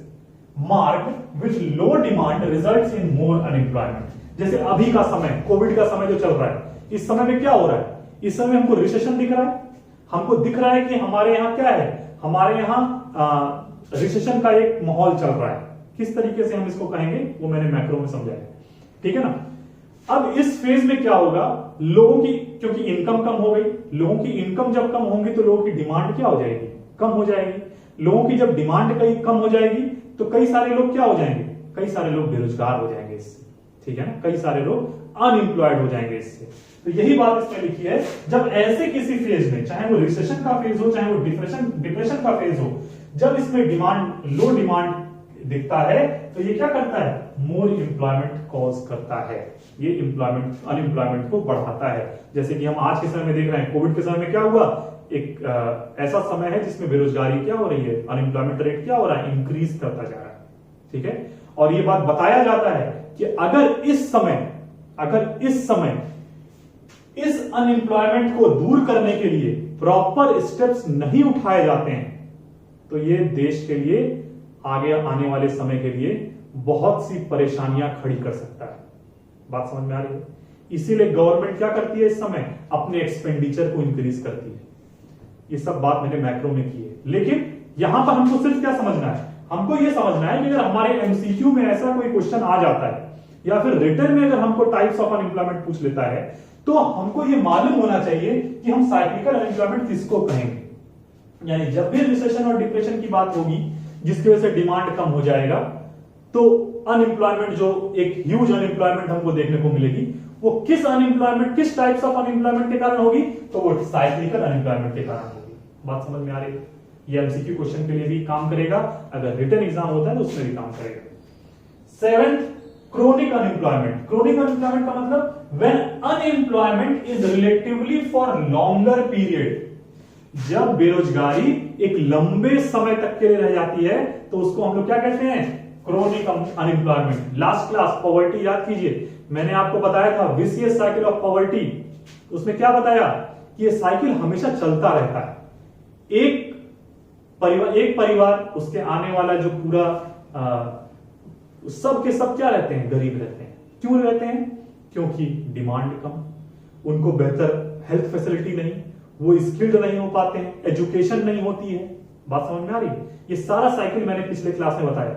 marked with low demand results in more unemployment. जैसे अभी का समय, कोविड का समय जो चल रहा है, इस समय में क्या हो रहा है, इस समय हमको रिसेशन दिख रहा है, हमको दिख रहा है कि हमारे यहां क्या है, हमारे यहां रिसेशन का एक माहौल चल रहा है। किस तरीके से हम इसको कहेंगे वो मैंने मैक्रो में समझाया, ठीक है ना। अब इस फेज में क्या होगा, लोगों की, क्योंकि इनकम कम हो गई, लोगों की इनकम जब कम होगी तो लोगों की डिमांड क्या हो जाएगी, कम हो जाएगी। लोगों की जब डिमांड कहीं कम हो जाएगी तो कई सारे लोग क्या हो जाएंगे, कई सारे लोग बेरोजगार हो जाएंगे इससे, ठीक है ना, कई सारे लोग अनएम्प्लॉयड हो जाएंगे इससे। तो यही बात इसमें लिखी है, जब ऐसे किसी फेज में, चाहे वो रिसेशन का फेज हो, चाहे वो डिप्रेशन का फेज हो, जब इसमें डिमांड, लो डिमांड दिखता है तो ये क्या करता है, मोर एम्प्लॉयमेंट कॉज करता है, ये एम्प्लॉयमेंट, अनएम्प्लॉयमेंट को बढ़ाता है। जैसे कि हम आज के समय में देख रहे हैं, कोविड के समय में क्या हुआ, एक ऐसा समय है जिसमें बेरोजगारी क्या हो रही है, अनएम्प्लॉयमेंट रेट क्या हो रहा है, इंक्रीज करता जा रहा है, ठीक है। और ये बात बताया जाता है कि अगर इस समय इस अनएम्प्लॉयमेंट को दूर करने के लिए प्रॉपर स्टेप्स नहीं उठाए जाते हैं तो ये देश के लिए आगे आने वाले समय के लिए बहुत सी परेशानियां खड़ी कर सकता है। बात समझ में आ रही है? इसीलिए गवर्नमेंट क्या करती है, इस समय अपने एक्सपेंडिचर को इंक्रीज करती है। ये सब बात मैंने मैक्रो में की है, लेकिन यहां पर हमको सिर्फ क्या समझना है, हमको ये समझना है कि अगर हमारे एमसीक्यू में ऐसा कोई क्वेश्चन आ जाता है या फिर रिटर्न में अगर हमको टाइप्स ऑफ अनएम्प्लॉयमेंट पूछ लेता है तो हमको ये मालूम होना चाहिए कि हम साइक्लिकल अनएम्प्लॉयमेंट किसको कहेंगे। यानी जब भी रिसेशन और डिप्रेशन की बात होगी जिसकी वजह से डिमांड कम हो जाएगा तो अनएम्प्लॉयमेंट, जो एक ह्यूज अनएम्प्लॉयमेंट हमको देखने को मिलेगी, वो किस अनएम्प्लॉयमेंट, किस टाइप्स ऑफ अनएम्प्लॉयमेंट के कारण होगी, तो वो साइक्लिकल अनएम्प्लॉयमेंट के कारण होगी। बात समझ में आ रही है? ये एमसीक्यू क्वेश्चन के लिए भी काम करेगा, अगर रिटन एग्जाम होता है तो उसमें भी काम करेगा। Seventh, chronic unemployment. Chronic unemployment का मतलब when unemployment is relatively for longer period, जब बेरोजगारी एक लंबे समय तक के लिए रह जाती है तो उसको हम लोग क्या कहते हैं, chronic unemployment. Last class poverty याद कीजिए, मैंने आपको बताया था विशियस साइकिल ऑफ पॉवर्टी, उसमें क्या बताया कि ये साइकिल हमेशा चलता रहता है। एक परिवार उसके आने वाला जो पूरा सब के सब क्या रहते हैं, गरीब रहते हैं। क्यों रहते हैं, क्योंकि डिमांड कम, उनको बेहतर हेल्थ फैसिलिटी नहीं, वो स्किल्ड नहीं हो पाते हैं, एजुकेशन नहीं होती है। बात समझ में आ रही है? ये सारा साइकिल मैंने पिछले क्लास में बताया,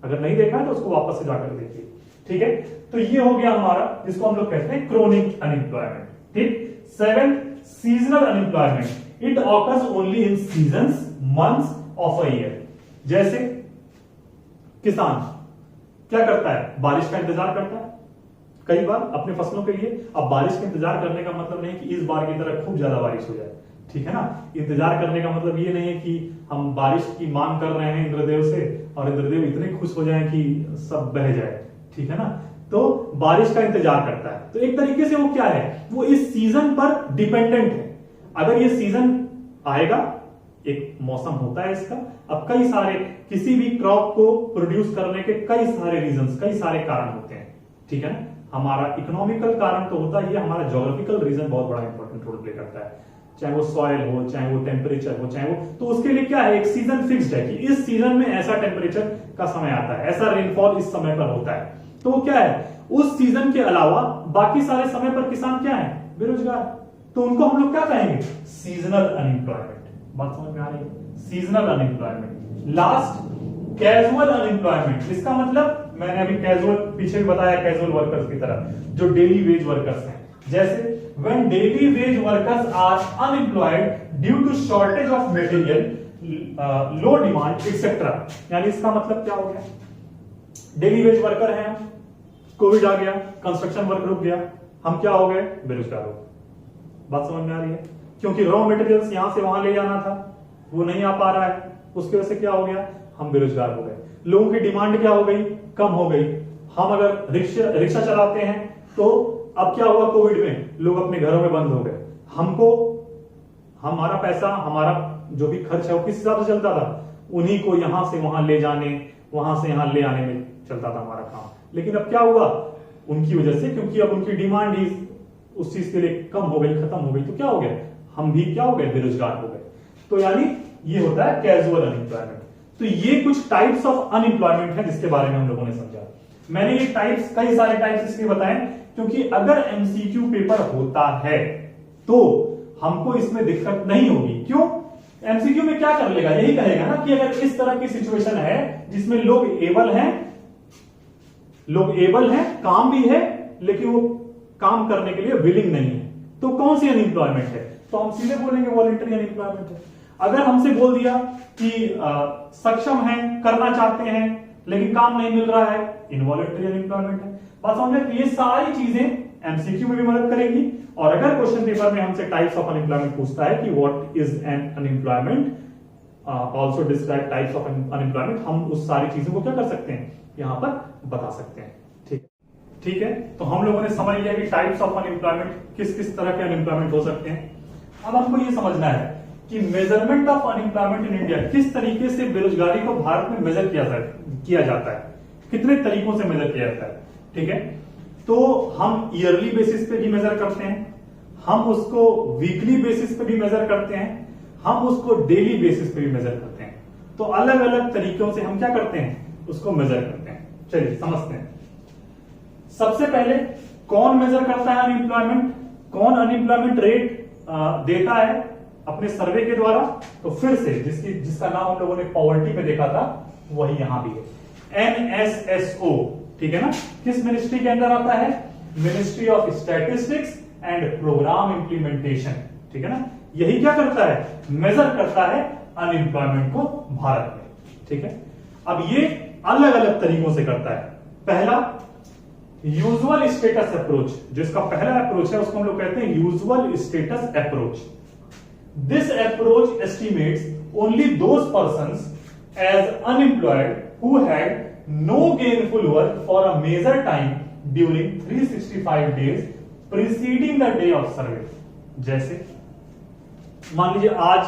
अगर नहीं देखा है तो उसको वापस से जाकर देखिए। ठीक है, तो ये हो गया हमारा जिसको हम लोग कहते हैं क्रोनिक अनएम्प्लॉयमेंट। ठीक। Seventh, seasonal unemployment. It occurs only in seasons, months of a year. जैसे किसान क्या करता है, बारिश का इंतजार करता है कई बार अपने फसलों के लिए। अब बारिश का इंतजार करने का मतलब नहीं कि इस बार की तरह खूब ज्यादा बारिश हो जाए, ठीक है ना। इंतजार करने का मतलब ये नहीं है कि हम बारिश की मांग कर रहे हैं इंद्रदेव से और इंद्रदेव इतने खुश हो जाएं कि सब बह जाए, ठीक है ना। तो बारिश का इंतजार करता है, तो एक तरीके से वो क्या है, वो इस सीजन पर डिपेंडेंट है। अगर ये सीजन आएगा, एक मौसम होता है इसका। अब कई सारे किसी भी क्रॉप को प्रोड्यूस करने के कई सारे रीजंस, कई सारे कारण होते हैं, ठीक है ना। हमारा इकोनॉमिकल कारण तो होता ही है, हमारा ज्योग्राफिकल रीजन बहुत बड़ा इंपॉर्टेंट रोल प्ले करता है, चाहे वो सॉइल हो, चाहे वो टेम्परेचर हो, चाहे वो, तो उसके लिए क्या है, एक सीजन फिक्स्ड है कि इस सीजन में ऐसा टेम्परेचर का समय आता है, ऐसा रेनफॉल इस समय पर होता है। तो वो क्या है, उस सीजन के अलावा बाकी सारे समय पर किसान क्या है, बेरोजगार। तो उनको हम लोग क्या कहेंगे, सीजनल अनएम्प्लॉयमेंट। बात समझ में आ रही है, seasonal unemployment. Last, casual unemployment. इसका मतलब मैंने अभी कैजुअल पीछे भी बताया, कैजुअल वर्कर्स की तरह जो डेली वेज वर्कर्स हैं। जैसे when daily wage workers are unemployed due to shortage of material, low demand etc. यानी इसका मतलब क्या हो गया, डेली वेज वर्कर हैं हम, कोविड आ गया, कंस्ट्रक्शन वर्क रुक गया, हम क्या हो गए, बेरोजगार हो गए। बात समझ में आ रही है, क्योंकि रॉ मटेरियल्स यहां से वहां ले जाना था, वो नहीं आ पा रहा है, उसकी वजह से क्या हो गया, हम बेरोजगार हो गए। लोगों की डिमांड क्या हो गई, कम हो गई। हम अगर रिक्शा चलाते हैं तो अब क्या हुआ, कोविड में लोग अपने घरों में बंद हो गए, हमको हमारा पैसा, हमारा जो भी खर्च है वो किस हिसाब से चलता था, उन्हीं को यहां से वहां ले जाने, वहां से यहां ले आने में चलता था हमारा काम। लेकिन अब क्या हुआ, उनकी वजह से, क्योंकि अब उनकी डिमांड ही उस चीज के लिए कम हो गई, खत्म हो गई, तो क्या हो गया, हम भी क्या हो गए, बेरोजगार हो गए। तो यानी ये होता है कैजुअल अनएम्प्लॉयमेंट। तो ये कुछ टाइप्स ऑफ अनएम्प्लॉयमेंट है जिसके बारे में हम लोगों ने समझा। मैंने ये टाइप्स, कई सारे टाइप्स इसलिए बताए क्योंकि अगर एमसीक्यू पेपर होता है तो हमको इसमें दिक्कत नहीं होगी। क्यों, एमसीक्यू में क्या कर लेगा, यही कहेगा ना कि अगर इस तरह की सिचुएशन है जिसमें लोग एबल हैं, काम भी है, लेकिन वो काम करने के लिए विलिंग नहीं है, तो कौन सी अनएम्प्लॉयमेंट है, तो हम सीधे बोलेंगे वॉलंटरी अनएम्प्लॉयमेंट है। अगर हमसे बोल दिया कि सक्षम है, करना चाहते हैं लेकिन काम नहीं मिल रहा है, इनवॉलंटरी अनएम्प्लॉयमेंट है। बात समझ में, ये सारी चीजें एमसीक्यू में भी मदद करेगी। और अगर क्वेश्चन पेपर में हमसे टाइप्स ऑफ अनएम्प्लॉयमेंट पूछता है कि what is an unemployment, also describe types of unemployment, हम उस सारी चीजों को क्या कर सकते हैं, यहां पर बता सकते हैं। ठीक है, तो हम लोगों ने समझ लिया कि टाइप्स ऑफ अनएम्प्लॉयमेंट, किस किस तरह के अनएम्प्लॉयमेंट हो सकते हैं। अब हमको ये समझना है कि measurement of unemployment in India, किस तरीके से बेरोजगारी को भारत में मेजर किया जाता है, कितने तरीकों से मेजर किया जाता है। ठीक है, तो हम ईयरली बेसिस पे भी मेजर करते हैं, हम उसको वीकली बेसिस पे भी मेजर करते हैं, हम उसको डेली बेसिस पे भी मेजर करते हैं। तो अलग अलग तरीकों से हम क्या करते हैं, उसको मेजर करते हैं। चलिए समझते हैं। सबसे पहले कौन मेजर करता है अनएम्प्लॉयमेंट, कौन अनएम्प्लॉयमेंट रेट देता है अपने सर्वे के द्वारा, तो फिर से जिसका नाम हम लोगों ने पॉवर्टी में देखा था वही यहां भी है, NSSO। ठीक है ना, किस मिनिस्ट्री के अंदर आता है, ministry of statistics and programme implementation. ठीक है ना, यही क्या करता है, मेजर करता है अनएम्प्लॉयमेंट को भारत में। ठीक है, अब ये अलग अलग तरीकों से करता है। पहला यूजुअल स्टेटस अप्रोच, जिसका पहला अप्रोच है उसको हम लोग कहते हैं usual status approach. This approach estimates only those persons as unemployed who had no gainful work for a major time during 365 days preceding the day of survey. जैसे मान लीजिए आज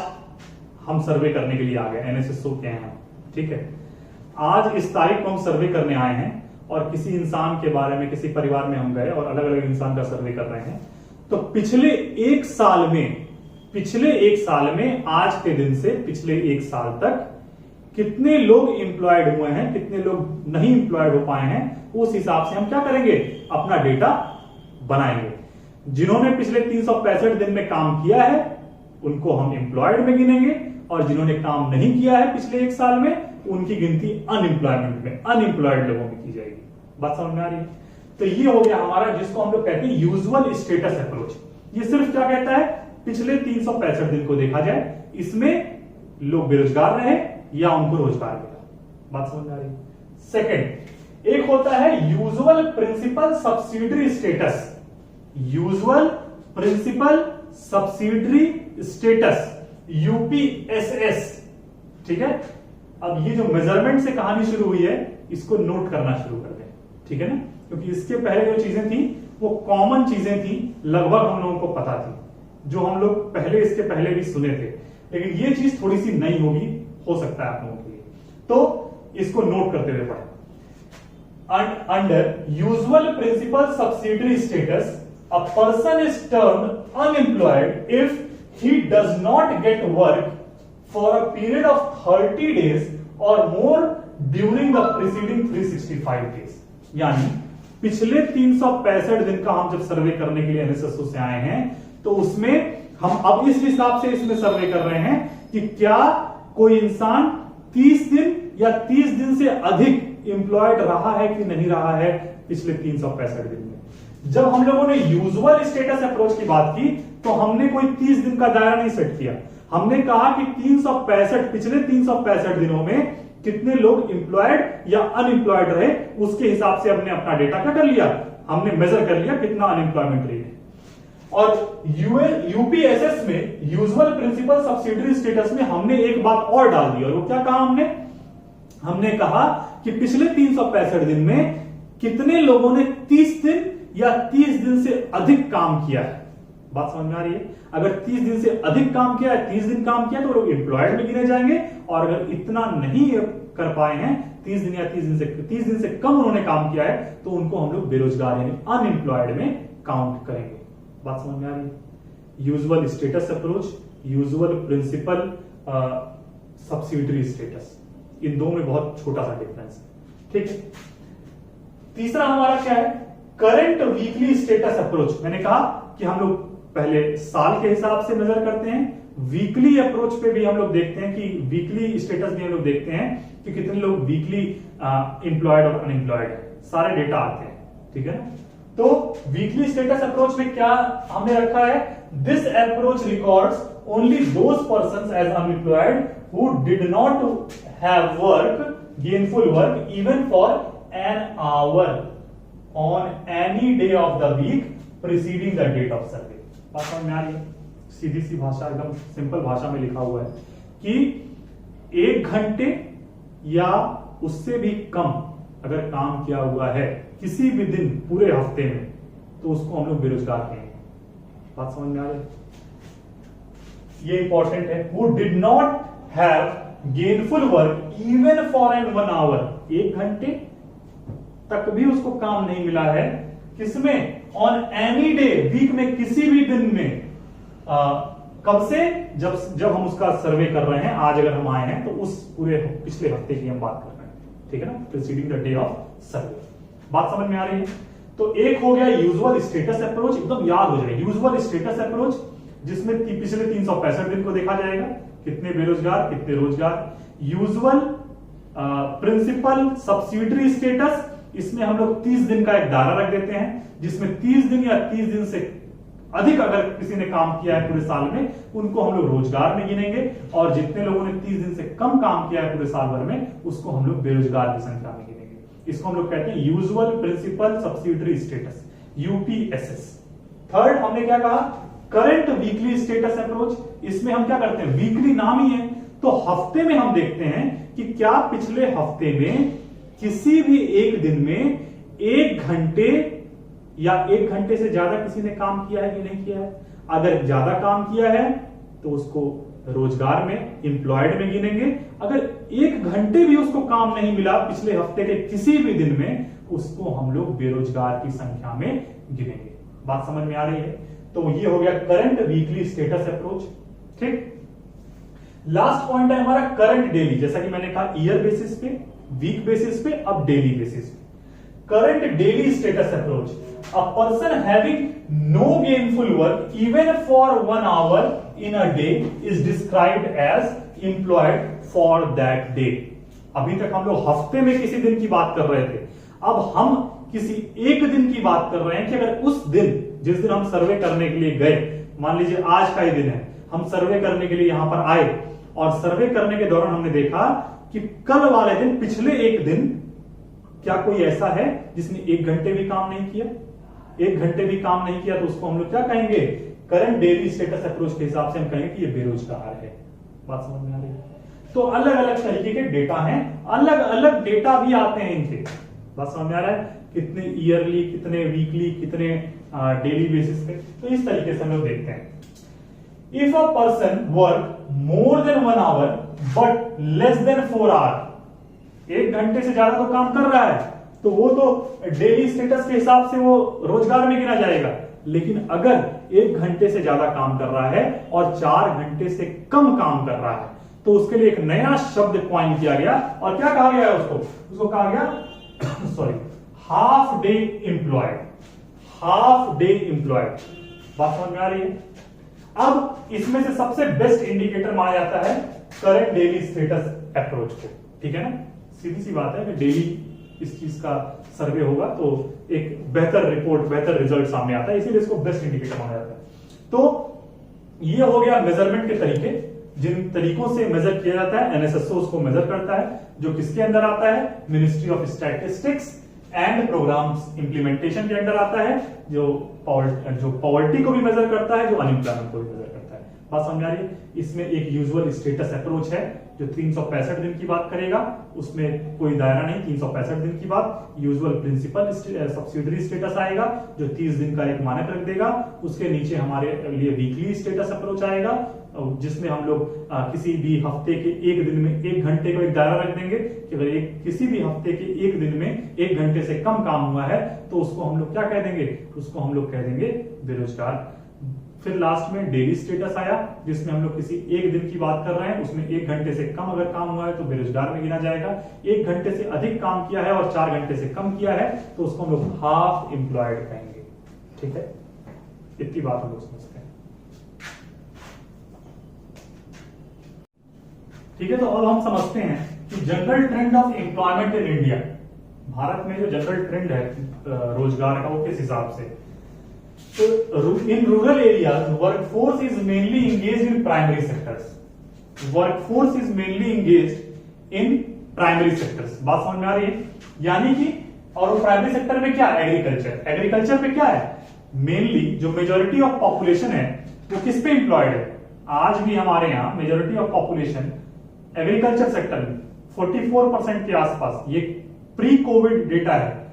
हम सर्वे करने के लिए आ गए, एनएसएसओ के हैं, ठीक है, आज इस तारीख को हम सर्वे करने आए हैं और किसी इंसान के बारे में, किसी परिवार में हम गए और अलग अलग इंसान का सर्वे कर रहे हैं। तो पिछले एक साल में आज के दिन से पिछले एक साल तक कितने लोग इंप्लॉयड हुए हैं, कितने लोग नहीं इंप्लॉयड हो पाए हैं, उस हिसाब से हम क्या करेंगे, अपना डेटा बनाएंगे। जिन्होंने पिछले 365 दिन में काम किया है उनको हम इंप्लॉयड में गिनेंगे, और जिन्होंने काम नहीं किया है पिछले एक साल में उनकी गिनती अनएम्प्लॉयमेंट में, अनएम्प्लॉयड लोगों में की जाएगी। बात समझ में आ रही है? तो ये हो गया हमारा, जिसको हम लोग कहते हैं यूजुअल स्टेटस अप्रोच। ये सिर्फ क्या कहता है, पिछले 365 दिन को देखा जाए, इसमें लोग बेरोजगार रहे या उनको रोजगार मिला। बात समझ में आ रही है? सेकंड, एक होता है usual principal subsidiary status. Usual principal subsidiary status, UPSS, ठीक है। अब ये जो मेजरमेंट से कहानी शुरू हुई है इसको नोट करना शुरू कर दें, ठीक है ना, क्योंकि इसके पहले जो चीजें थी वो कॉमन चीजें थी, लगभग हम लोगों को पता थी, जो हम लोग पहले इसके पहले भी सुने थे, लेकिन ये चीज थोड़ी सी नई होगी, हो सकता है आप लोगों के लिए, तो इसको नोट करते हुए पढ़ें। Under usual principal subsidiary status a person is termed unemployed if he does not get work for a period of 30 days or more during the preceding 365 days। यानी पिछले 365 दिन का हम जब सर्वे करने के लिए एनएसएसओ से आए हैं तो उसमें हम अब इस हिसाब से इसमें सर्वे कर रहे हैं कि क्या कोई इंसान 30 दिन या 30 दिन से अधिक एम्प्लॉयड रहा है कि नहीं रहा है पिछले 365 दिन में। जब हम लोगों ने यूजुअल स्टेटस अप्रोच की बात की तो हमने कोई 30 दिन का दायरा नहीं सेट किया, हमने कहा कि 365 पिछले 365 दिनों में कितने लोग एम्प्लॉयड या अनएम्प्लॉयड रहे, उसके हिसाब से हमने अपना डेटा क्या कर लिया, हमने मेजर कर लिया कितना अनएम्प्लॉयमेंट रही है। और यूपीएसएस में यूजुअल प्रिंसिपल सब्सिडरी स्टेटस में हमने एक बात और डाल दी, और वो क्या कहा हमने कहा कि पिछले 365 दिन में कितने लोगों ने 30 दिन या 30 दिन से अधिक काम किया है। बात समझ में आ रही है? अगर 30 दिन से अधिक काम किया है, 30 दिन काम किया तो लोग एम्प्लॉयड में गिने जाएंगे, और अगर इतना नहीं कर पाए हैं 30 दिन या 30 दिन से कम उन्होंने काम किया है तो उनको हम लोग बेरोजगार यानी अनएम्प्लॉयड में काउंट करेंगे। बात समझ में आ रही है? Usual status approach, usual principal subsidiary status, इन दो में बहुत छोटा सा डिफरेंस है, ठीक है। तीसरा हमारा क्या है, करंट वीकली स्टेटस अप्रोच। मैंने कहा कि हम लोग पहले साल के हिसाब से मेजर करते हैं, वीकली अप्रोच पे भी हम लोग देखते हैं कि वीकली स्टेटस भी हम लोग देखते हैं कि कितने लोग वीकली एम्प्लॉयड और अनएम्प्लॉयड है, सारे डेटा आते हैं, ठीक है ना। तो वीकली स्टेटस अप्रोच में क्या हमने रखा है, this approach records only those persons as unemployed who did not have work, gainful work even for an hour on any day of the week preceding the date of survey। बात समझ में आ रही है? सीधी सी भाषा, एकदम सिंपल भाषा में लिखा हुआ है कि 1 घंटे या उससे भी कम अगर काम किया हुआ है किसी भी दिन पूरे हफ्ते में तो उसको हम लोग बेरोजगार कहेंगे। बात समझ में आ रही है? ये इंपॉर्टेंट है। Who did not have gainful work even for an 1 hour, 1 घंटे तक भी उसको काम नहीं मिला है, किसमें, ऑन एनी डे, वीक में किसी भी दिन में, कब से, जब हम उसका सर्वे कर रहे हैं, आज अगर हम आए हैं तो उस पूरे पिछले हफ्ते की हम बात कर रहे हैं, ठीक है ना, प्रीसीडिंग द डे ऑफ सर्वे। बात समझ में आ रही है? तो एक हो गया यूजुअल स्टेटस अप्रोच, एकदम याद हो जाए, यूजुअल स्टेटस अप्रोच जिसमें पिछले 365 दिन को देखा जाएगा, कितने बेरोजगार कितने रोजगार। यूजुअल प्रिंसिपल सब्सिडरी स्टेटस, इसमें हम लोग 30 दिन का एक दायरा रख देते हैं, जिसमें 30 दिन या 30 दिन से अधिक अगर किसी ने काम किया है पूरे साल में उनको हम लोग रोजगार में गिनेंगे, और जितने लोगों ने 30 दिन से कम काम किया है पूरे साल भर में उसको हम लोग बेरोजगार की संख्या में गिनेंगे। इसको हम लोग कहते हैं usual principal subsidiary status, UPSS. Third हमने क्या कहा, करंट वीकली स्टेटस अप्रोच। इसमें हम क्या करते हैं, वीकली नाम ही है तो हफ्ते में हम देखते हैं कि क्या पिछले हफ्ते में किसी भी एक दिन में 1 घंटे या 1 घंटे से ज्यादा किसी ने काम किया है कि नहीं किया है। अगर ज्यादा काम किया है तो उसको रोजगार में, एम्प्लॉयड में गिनेंगे। अगर 1 घंटे भी उसको काम नहीं मिला पिछले हफ्ते के किसी भी दिन में, उसको हम लोग बेरोजगार की संख्या में गिनेंगे। बात समझ में आ रही है? तो ये हो गया करंट वीकली स्टेटस अप्रोच। ठीक, लास्ट पॉइंट है हमारा करंट डेली। जैसा कि मैंने कहा ईयर बेसिस पे, वीक बेसिस पे, अब डेली बेसिस पे। Current daily status approach, a person having no gainful work even for 1 hour in a day is described as employed for that day. अभी तक हम लोग हफ्ते में किसी दिन की बात कर रहे थे, अब हम किसी एक दिन की बात कर रहे हैं कि अगर उस दिन, जिस दिन हम सर्वे करने के लिए गए, मान लीजिए आज का ही दिन है, हम सर्वे करने के लिए यहां पर आए और सर्वे करने के दौरान हमने देखा कि कल वाले दिन, पिछले एक दिन, क्या कोई ऐसा है जिसने 1 घंटे भी काम नहीं किया? 1 घंटे भी काम नहीं किया तो उसको हम लोग क्या कहेंगे? करंट डेली स्टेटस अप्रोच के हिसाब से हम कहेंगे कि ये बेरोजगार है। बात समझ में आ रही है? तो अलग अलग तरीके के डेटा हैं, अलग अलग डेटा भी आते हैं इनके। बात समझ में आ रहा है? कितने ईयरली, कितने वीकली, कितने डेली बेसिस पे। तो इस तरीके से हम लोग देखते हैं। If a person work more than 1 hour but less than 4 hour, 1 घंटे से ज्यादा तो काम कर रहा है तो वो तो डेली स्टेटस के हिसाब से वो रोजगार में गिना जाएगा। लेकिन अगर 1 घंटे से ज्यादा काम कर रहा है और 4 घंटे से कम काम कर रहा है तो उसके लिए एक नया शब्द कॉइन किया गया। और क्या कहा गया है उसको कहा गया sorry, half day employed. Half day employed. बात समझ में आ रही है? अब इसमें से सबसे बेस्ट इंडिकेटर माना जाता है करंट डेली स्टेटस अप्रोच को। ठीक है ना? सीधी सी बात है कि डेली इस चीज का सर्वे होगा तो एक बेहतर रिपोर्ट, बेहतर रिजल्ट सामने आता है, इसीलिए इसको बेस्ट इंडिकेटर माना जाता है। तो ये हो गया मेजरमेंट के तरीके, जिन तरीकों से मेजर किया जाता है। एनएसएसओ उसको मेजर करता है, जो किसके अंदर आता है? Ministry of statistics and programmes implementation के अंदर आता है, जो पॉवर्टी को भी मेजर करता है, जो अनएम्प्लॉयमेंट को भी मेजर करता है। बात समझ आ रही है? इसमें एक यूजुअल स्टेटस अप्रोच है जो 365 दिन की बात करेगा, उसमें कोई दायरा नहीं, 365 दिन की बात। यूजुअल प्रिंसिपल सब्सिडरी स्टेटस आएगा जो 30 दिन का एक मानक रख देगा। उसके नीचे हमारे लिए वीकली स्टेटस अप्रोच आएगा जिसमें हम लोग किसी भी हफ्ते के एक दिन में 1 घंटे को एक दायरा रख देंगे कि अगर किसी भी हफ्ते के एक दिन में 1 घंटे से कम काम हुआ है तो उसको हम लोग क्या कह देंगे? उसको हम लोग कह देंगे बेरोजगार। फिर लास्ट में डेली स्टेटस आया जिसमें हम लोग किसी एक दिन की बात कर रहे हैं, उसमें 1 घंटे से कम अगर काम हुआ है तो बेरोजगार में गिना जाएगा। 1 घंटे से अधिक काम किया है और 4 घंटे से कम किया है तो उसको हम लोग हाफ एम्प्लॉयड कहेंगे। ठीक है, इतनी बात हम लोग समझते हैं। ठीक है, तो अब हम समझते हैं कि general trend of employment in India, Bharat में जो जनरल ट्रेंड है रोजगार का वो किस हिसाब से। तो इन rural areas workforce is mainly engage in primary sectors. Workforce is mainly engage in primary sectors. बात समझ में आ रही है? यानी कि और प्राइमरी सेक्टर में क्या है? एग्रीकल्चर। एग्रीकल्चर पे क्या है? मेनली जो मेजोरिटी ऑफ पॉपुलेशन है वो किस पे एम्प्लॉयड है? आज भी हमारे यहाँ majority of population agriculture sector में 44% के आसपास। ये प्री कोविड डेटा है,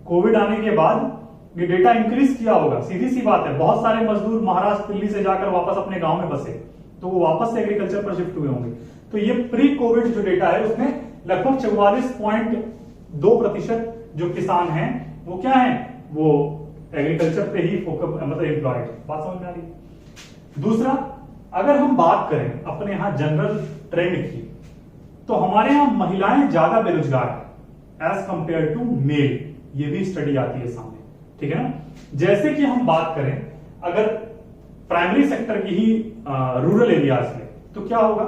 कोविड आने के बाद ये डेटा इंक्रीज किया होगा। सीधी सी बात है, बहुत सारे मजदूर महाराष्ट्र, दिल्ली से जाकर वापस अपने गांव में बसे तो वो वापस से एग्रीकल्चर पर शिफ्ट हुए होंगे। तो ये प्री कोविड जो डेटा है उसमें लगभग 44.2% जो किसान हैं वो क्या है? वो एग्रीकल्चर पे ही फोकस, मतलब एम्प्लॉयड। बात समझ में आ रही है? दूसरा, अगर हम बात करें अपने यहां जनरल ट्रेंड की तो हमारे यहां महिलाएं ज्यादा बेरोजगार है एज कंपेयर टू मेल। ये भी स्टडी आती है सामने। ठीक है ना? जैसे कि हम बात करें अगर प्राइमरी सेक्टर की ही रूरल एरियाज में तो क्या होगा?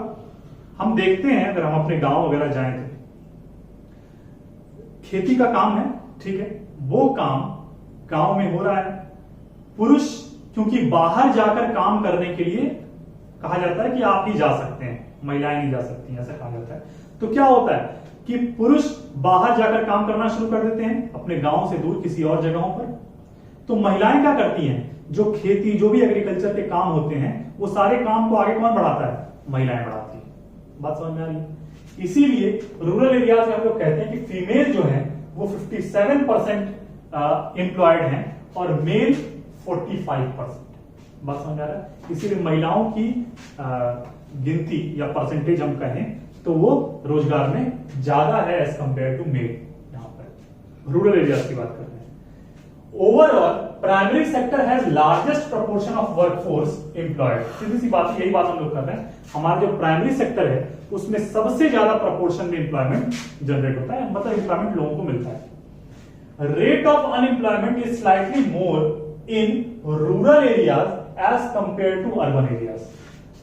हम देखते हैं अगर हम अपने गांव वगैरह जाएं तो खेती का काम है, ठीक है, वो काम गांव में हो रहा है। पुरुष क्योंकि बाहर जाकर काम करने के लिए कहा जाता है कि आप ही जा सकते हैं, महिलाएं नहीं जा सकती, ऐसा कहा जाता है। तो क्या होता है कि पुरुष बाहर जाकर काम करना शुरू कर देते हैं अपने गांव से दूर किसी और जगहों पर। तो महिलाएं क्या करती हैं? जो खेती, जो भी एग्रीकल्चर के काम होते हैं वो सारे काम को आगे कौन बढ़ाता है? महिलाएं बढ़ाती हैं। बात समझ में आ रही है? इसीलिए रूरल एरियाज में हम लोग कहते हैं कि फीमेल जो है वो 57% एम्प्लॉयड हैं और मेल 45%। बात समझ आ रहा है? इसीलिए महिलाओं की गिनती या परसेंटेज हम कहें तो वो रोजगार में ज्यादा है एज कंपेयर टू मेल। यहां पर रूरल एरियाज की बात कर रहे हैं। Overall primary sector has largest proportion of workforce employed. सीधी सी बात, यही बात हम लोग कर रहे हैं। हमारा जो प्राइमरी सेक्टर है उसमें सबसे ज्यादा प्रोपोर्शन में एम्प्लॉयमेंट जनरेट होता है, मतलब एम्प्लॉयमेंट लोगों को मिलता है। Rate of unemployment is slightly more in rural areas as compare to urban areas.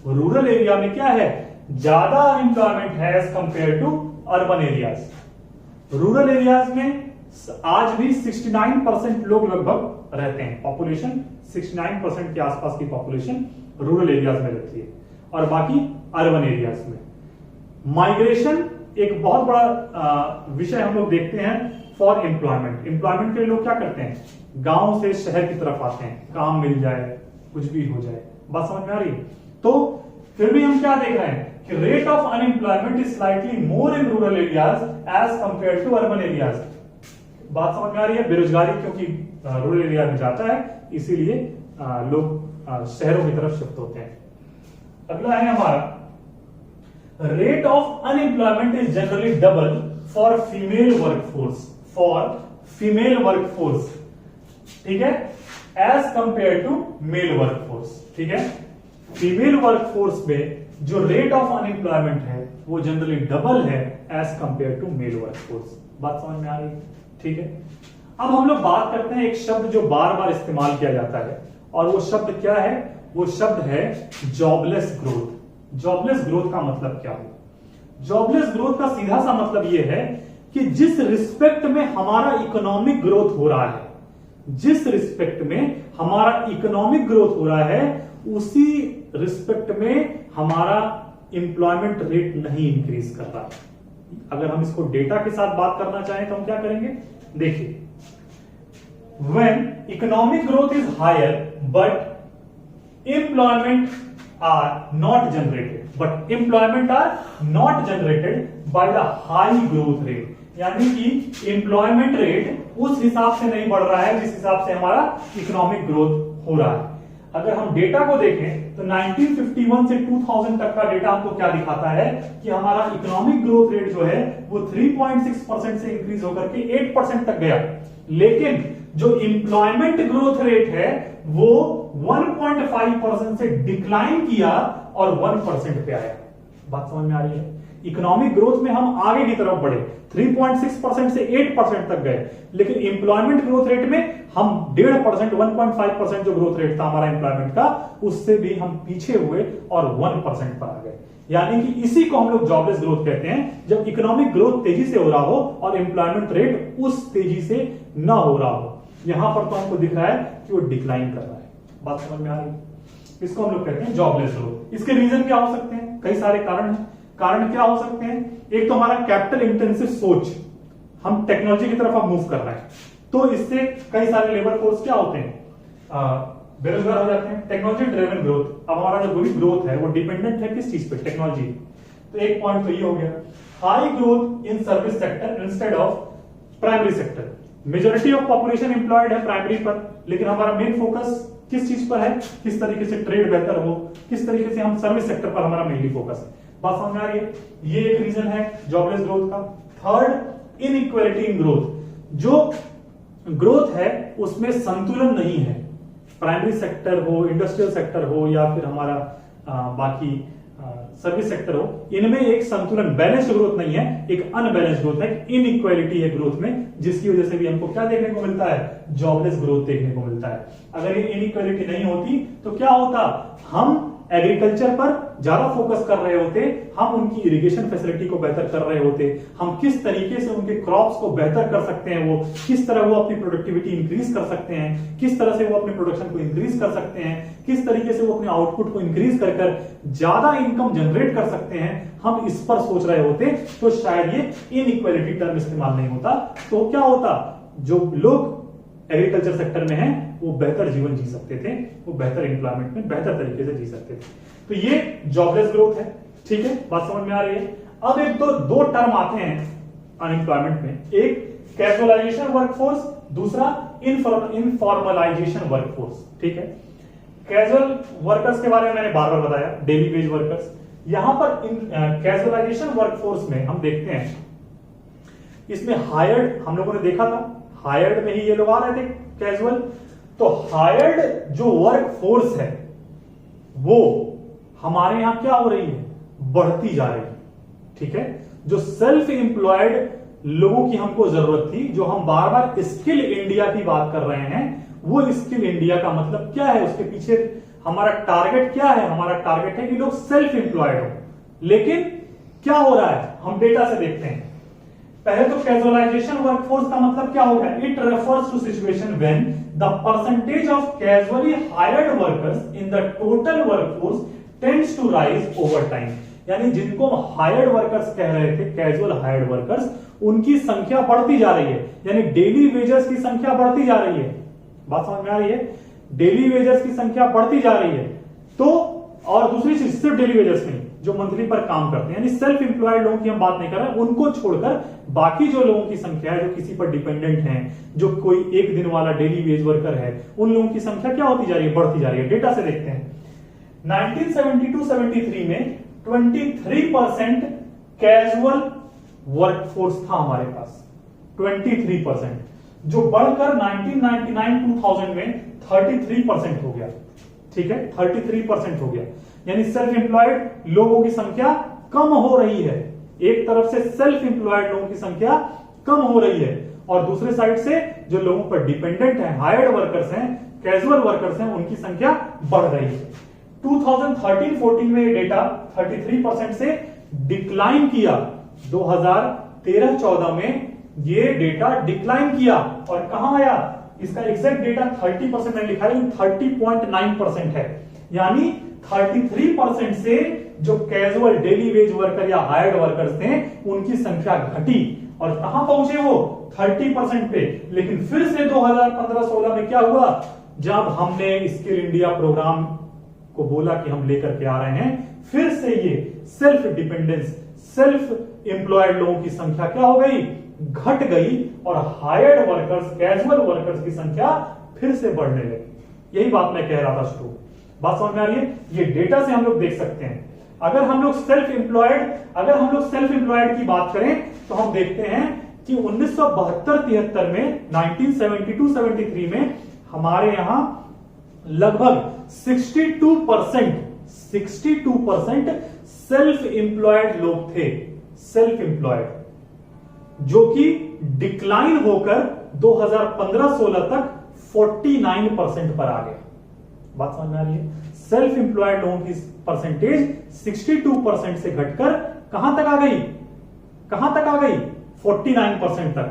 Rural area में क्या है, ज्यादा अनएम्प्लॉयमेंट है as compare to urban areas. Rural areas में आज भी 69% लोग लगभग रहते हैं। पॉपुलेशन 69% के आसपास की पॉपुलेशन रूरल एरियाज में रहती है और बाकी अर्बन एरियाज में। माइग्रेशन एक बहुत बड़ा विषय हम लोग देखते हैं फॉर एम्प्लॉयमेंट। एम्प्लॉयमेंट के लिए लोग क्या करते हैं, गांव से शहर की तरफ आते हैं, काम मिल जाए, कुछ भी हो जाए। बात समझ में आ रही है? तो फिर भी हम क्या देख रहे हैं कि rate of unemployment is slightly more in rural areas as compare to urban areas. बात समझ में आ रही है? बेरोजगारी क्योंकि रूरल एरिया में जाता है, इसीलिए लोग शहरों की तरफ शिफ्ट होते हैं। अगला है हमारा rate of unemployment is generally double for female workforce. For female workforce, ठीक है, as compare to male workforce. ठीक है, फीमेल वर्कफोर्स में जो रेट ऑफ अनएम्प्लॉयमेंट है वो जनरली डबल है as compare to male workforce. बात समझ में आ रही है? ठीक है, अब हम लोग बात करते हैं एक शब्द जो बार बार इस्तेमाल किया जाता है, और वो शब्द क्या है? वो शब्द है जॉबलेस ग्रोथ। जॉबलेस ग्रोथ का मतलब क्या हो? जॉबलेस ग्रोथ का सीधा सा मतलब यह है कि जिस रिस्पेक्ट में हमारा इकोनॉमिक ग्रोथ हो रहा है, जिस रिस्पेक्ट में हमारा इकोनॉमिक ग्रोथ हो रहा है, उसी रिस्पेक्ट में हमारा एम्प्लॉयमेंट रेट नहीं इंक्रीज कर रहा है। अगर हम इसको डेटा के साथ बात करना चाहें तो हम क्या करेंगे? देखिए, when economic growth is higher but employment are not generated, but employment are not generated by the high growth rate, यानी कि एम्प्लॉयमेंट रेट उस हिसाब से नहीं बढ़ रहा है जिस हिसाब से हमारा इकोनॉमिक ग्रोथ हो रहा है। अगर हम डेटा को देखें तो 1951 से 2000 तक का डेटा हमको क्या दिखाता है कि हमारा इकोनॉमिक ग्रोथ रेट जो है वो 3.6% से इंक्रीज होकर के 8% तक गया, लेकिन जो एम्प्लॉयमेंट ग्रोथ रेट है वो 1.5% से डिक्लाइन किया और 1% पे आया। बात समझ में आ रही है? इकोनॉमिक ग्रोथ में हम आगे की तरफ बढ़े, 3.6% से 8% तक गए, लेकिन एम्प्लॉयमेंट ग्रोथ रेट में हम 1.5%, 1.5% जो ग्रोथ रेट था हमारा एम्प्लॉयमेंट का, उससे भी हम पीछे हुए और 1% पर आ गए। यानी कि इसी को हम लोग जॉबलेस ग्रोथ कहते हैं, जब इकोनॉमिक ग्रोथ तेजी से हो रहा हो और एम्प्लॉयमेंट रेट उस तेजी से ना हो रहा हो। यहां पर तो हमको दिख रहा है कि वो डिक्लाइन कर रहा है। बात समझ में आ रही है? इसको हम लोग कहते हैं जॉबलेस ग्रोथ। इसके रीजन क्या हो सकते हैं? कई सारे कारण हैं। कारण क्या हो सकते हैं? एक तो हमारा कैपिटल इंटेंसिव सोच, हम टेक्नोलॉजी की तरफ अब मूव कर रहे हैं, तो इससे कई सारे लेबर फोर्स क्या होते हैं, बेरोजगार हो जाते हैं। टेक्नोलॉजी ड्रिवन ग्रोथ, अब हमारा जो पूरी ग्रोथ है वो डिपेंडेंट है किस चीज पे? टेक्नोलॉजी। तो एक पॉइंट तो ये हो गया। High growth in service sector instead of primary sector. Majority of population employed है प्राइमरी पर, लेकिन हमारा मेन फोकस किस चीज पर है? किस तरीके से ट्रेड बेहतर हो, किस तरीके से हम सर्विस सेक्टर पर हमारा मेनली फोकस है। बात समझ आ रही है? ये एक रीजन है जॉबलेस ग्रोथ का। Third, inequality in growth. जो ग्रोथ है उसमें संतुलन नहीं है। प्राइमरी सेक्टर हो, इंडस्ट्रियल सेक्टर हो, या फिर हमारा बाकी सर्विस सेक्टर हो, इनमें एक संतुलन, बैलेंस्ड ग्रोथ नहीं है, एक अनबैलेंस्ड ग्रोथ है, इनइक्वालिटी है ग्रोथ में, जिसकी वजह से भी हमको क्या देखने को मिलता है? जॉबलेस ग्रोथ देखने को मिलता है। अगर ये इनइक्वालिटी नहीं होती तो क्या होता? हम एग्रीकल्चर पर ज्यादा फोकस कर रहे होते, हम उनकी इरिगेशन फैसिलिटी को बेहतर कर रहे होते, हम किस तरीके से उनके क्रॉप्स को बेहतर कर सकते हैं, वो किस तरह वो अपनी प्रोडक्टिविटी इंक्रीज कर सकते हैं, किस तरह से वो अपने प्रोडक्शन को इंक्रीज कर सकते हैं, किस तरीके से वो अपने आउटपुट को इंक्रीज कर ज्यादा इनकम जनरेट कर सकते हैं, हम इस पर सोच रहे होते, तो शायद ये इनइक्वालिटी टर्म इस्तेमाल नहीं होता। तो क्या होता? जो लोग एग्रीकल्चर सेक्टर में हैं वो बेहतर जीवन जी सकते थे, वो बेहतर एम्प्लॉयमेंट में बेहतर तरीके से जी सकते थे। तो ये जॉबलेस ग्रोथ है। ठीक है, बात समझ में आ रही है? अब एक तो दो टर्म आते हैं अनएम्प्लॉयमेंट में, एक कैजुअलाइजेशन वर्कफोर्स, दूसरा इनफॉर्मलाइजेशन वर्कफोर्स। ठीक है, कैजुअल वर्कर्स के बारे में मैंने बार बार बताया, डेली वेज वर्कर्स। यहां पर कैजुअलाइजेशन वर्कफोर्स में हम देखते हैं, इसमें हायर्ड हम लोगों ने देखा था, हायर्ड में ही ये लोग आ रहे थे कैजुअल। तो हायर्ड जो वर्कफोर्स है वो हमारे यहां क्या हो रही है, बढ़ती जा रही है। ठीक है, जो सेल्फ एम्प्लॉयड लोगों की हमको जरूरत थी, जो हम बार बार स्किल इंडिया की बात कर रहे हैं, वो स्किल इंडिया का मतलब क्या है, उसके पीछे हमारा टारगेट क्या है? हमारा टारगेट है कि लोग सेल्फ एम्प्लॉयड हो। लेकिन क्या हो रहा है, हम डेटा से देखते हैं। पहले तो कैजुअलाइजेशन वर्कफोर्स का मतलब क्या होगा? It refers to situation when the percentage of casually hired workers in the total workforce tends to rise over time. यानी जिनको हम हायर्ड वर्कर्स कह रहे थे, कैजुअल हायर्ड वर्कर्स, उनकी संख्या बढ़ती जा रही है, यानी डेली वेजेस की संख्या बढ़ती जा रही है। बात समझ में आ रही है? डेली वेजेस की संख्या बढ़ती जा रही है। तो और दूसरी चीज, सिर्फ डेली वेजेस नहीं, जो मंथली पर काम करते हैं, यानी सेल्फ एम्प्लॉयड लोगों की हम बात नहीं कर रहे हैं, उनको छोड़कर बाकी जो लोगों की संख्या है, जो किसी पर डिपेंडेंट हैं, जो कोई एक दिन वाला डेली वेज वर्कर है, उन लोगों की संख्या क्या होती जा रही है? बढ़ती जा रही है। डेटा से देखते हैं, 1972-73 में 23% कैजुअल वर्कफोर्स था हमारे पास, 23%, जो बढ़कर 1999-2000 में 33% हो गया। ठीक है, 33% हो गया, यानी सेल्फ एम्प्लॉयड लोगों की संख्या कम हो रही है। एक तरफ से सेल्फ एम्प्लॉयड लोगों की संख्या कम हो रही है, और दूसरे साइड से जो लोगों पर डिपेंडेंट है, हायर्ड वर्कर्स हैं, कैजुअल वर्कर्स हैं, उनकी संख्या बढ़ रही है। 2013-14 में ये डेटा 33% से डिक्लाइन किया, 2013-14 में ये डेटा डिक्लाइन किया, और कहां आया? इसका एग्जैक्ट डेटा 30% मैंने लिखा है, 30.9% है। यानी 33% से जो कैजुअल डेली वेज वर्कर या हायर्ड वर्कर्स थे, उनकी संख्या घटी, और कहां पहुंचे वो? 30% पे। लेकिन फिर से 2015-16 में क्या हुआ? जब हमने स्किल इंडिया प्रोग्राम को बोला कि हम लेकर के आ रहे हैं, फिर से ये सेल्फ डिपेंडेंस, सेल्फ एम्प्लॉयड लोगों की संख्या क्या हो गई? घट गई, और हायर्ड वर्कर्स, कैजुअल वर्कर्स की संख्या फिर से बढ़ने लगी। यही बात मैं कह रहा था शुरू। बात समझ में आ रही है? ये डेटा से हम लोग देख सकते हैं। अगर हम लोग सेल्फ एम्प्लॉयड की बात करें, तो हम देखते हैं कि 1972-73 में, 1972-73 में हमारे यहां लगभग 62% सेल्फ एम्प्लॉयड लोग थे, सेल्फ एम्प्लॉयड, जो कि डिक्लाइन होकर 2015-16 तक 49% पर आ गया। बात समझ में आ रही है? सेल्फ एम्प्लॉयड लोगों की परसेंटेज 62% से घटकर कहां तक आ गई? कहां तक आ गई? 49% तक।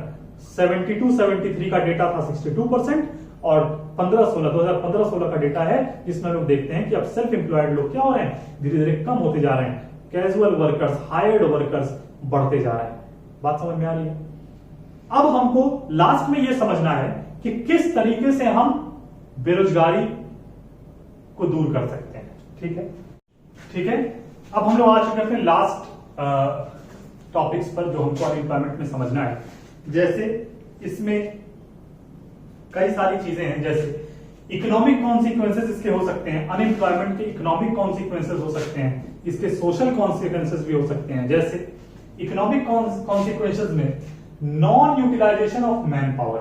72-73 का डेटा था 62%, और 2015-16 का डेटा है, जिसमें लोग देखते हैं कि अब सेल्फ एम्प्लॉयड लोग क्या हो रहे हैं? धीरे धीरे कम होते जा रहे हैं, कैजुअल वर्कर्स, हायर्ड वर्कर्स बढ़ते जा रहे हैं। बात समझ में आ रही है? अब हमको लास्ट में यह समझना है कि किस तरीके से हम बेरोजगारी को दूर कर सकते हैं। ठीक है, ठीक है। अब हम लोग आ चुके हैं लास्ट टॉपिक्स पर, जो हमको अनएम्प्लॉयमेंट में समझना है। जैसे इसमें कई सारी चीजें हैं, जैसे इकोनॉमिक कॉन्सिक्वेंसेस इसके हो सकते हैं, अनएम्प्लॉयमेंट के इकोनॉमिक कॉन्सिक्वेंसेस हो सकते हैं, इसके सोशल कॉन्सिक्वेंसेस भी हो सकते हैं। जैसे इकोनॉमिक कॉन्सिक्वेंसेस में non utilisation of manpower.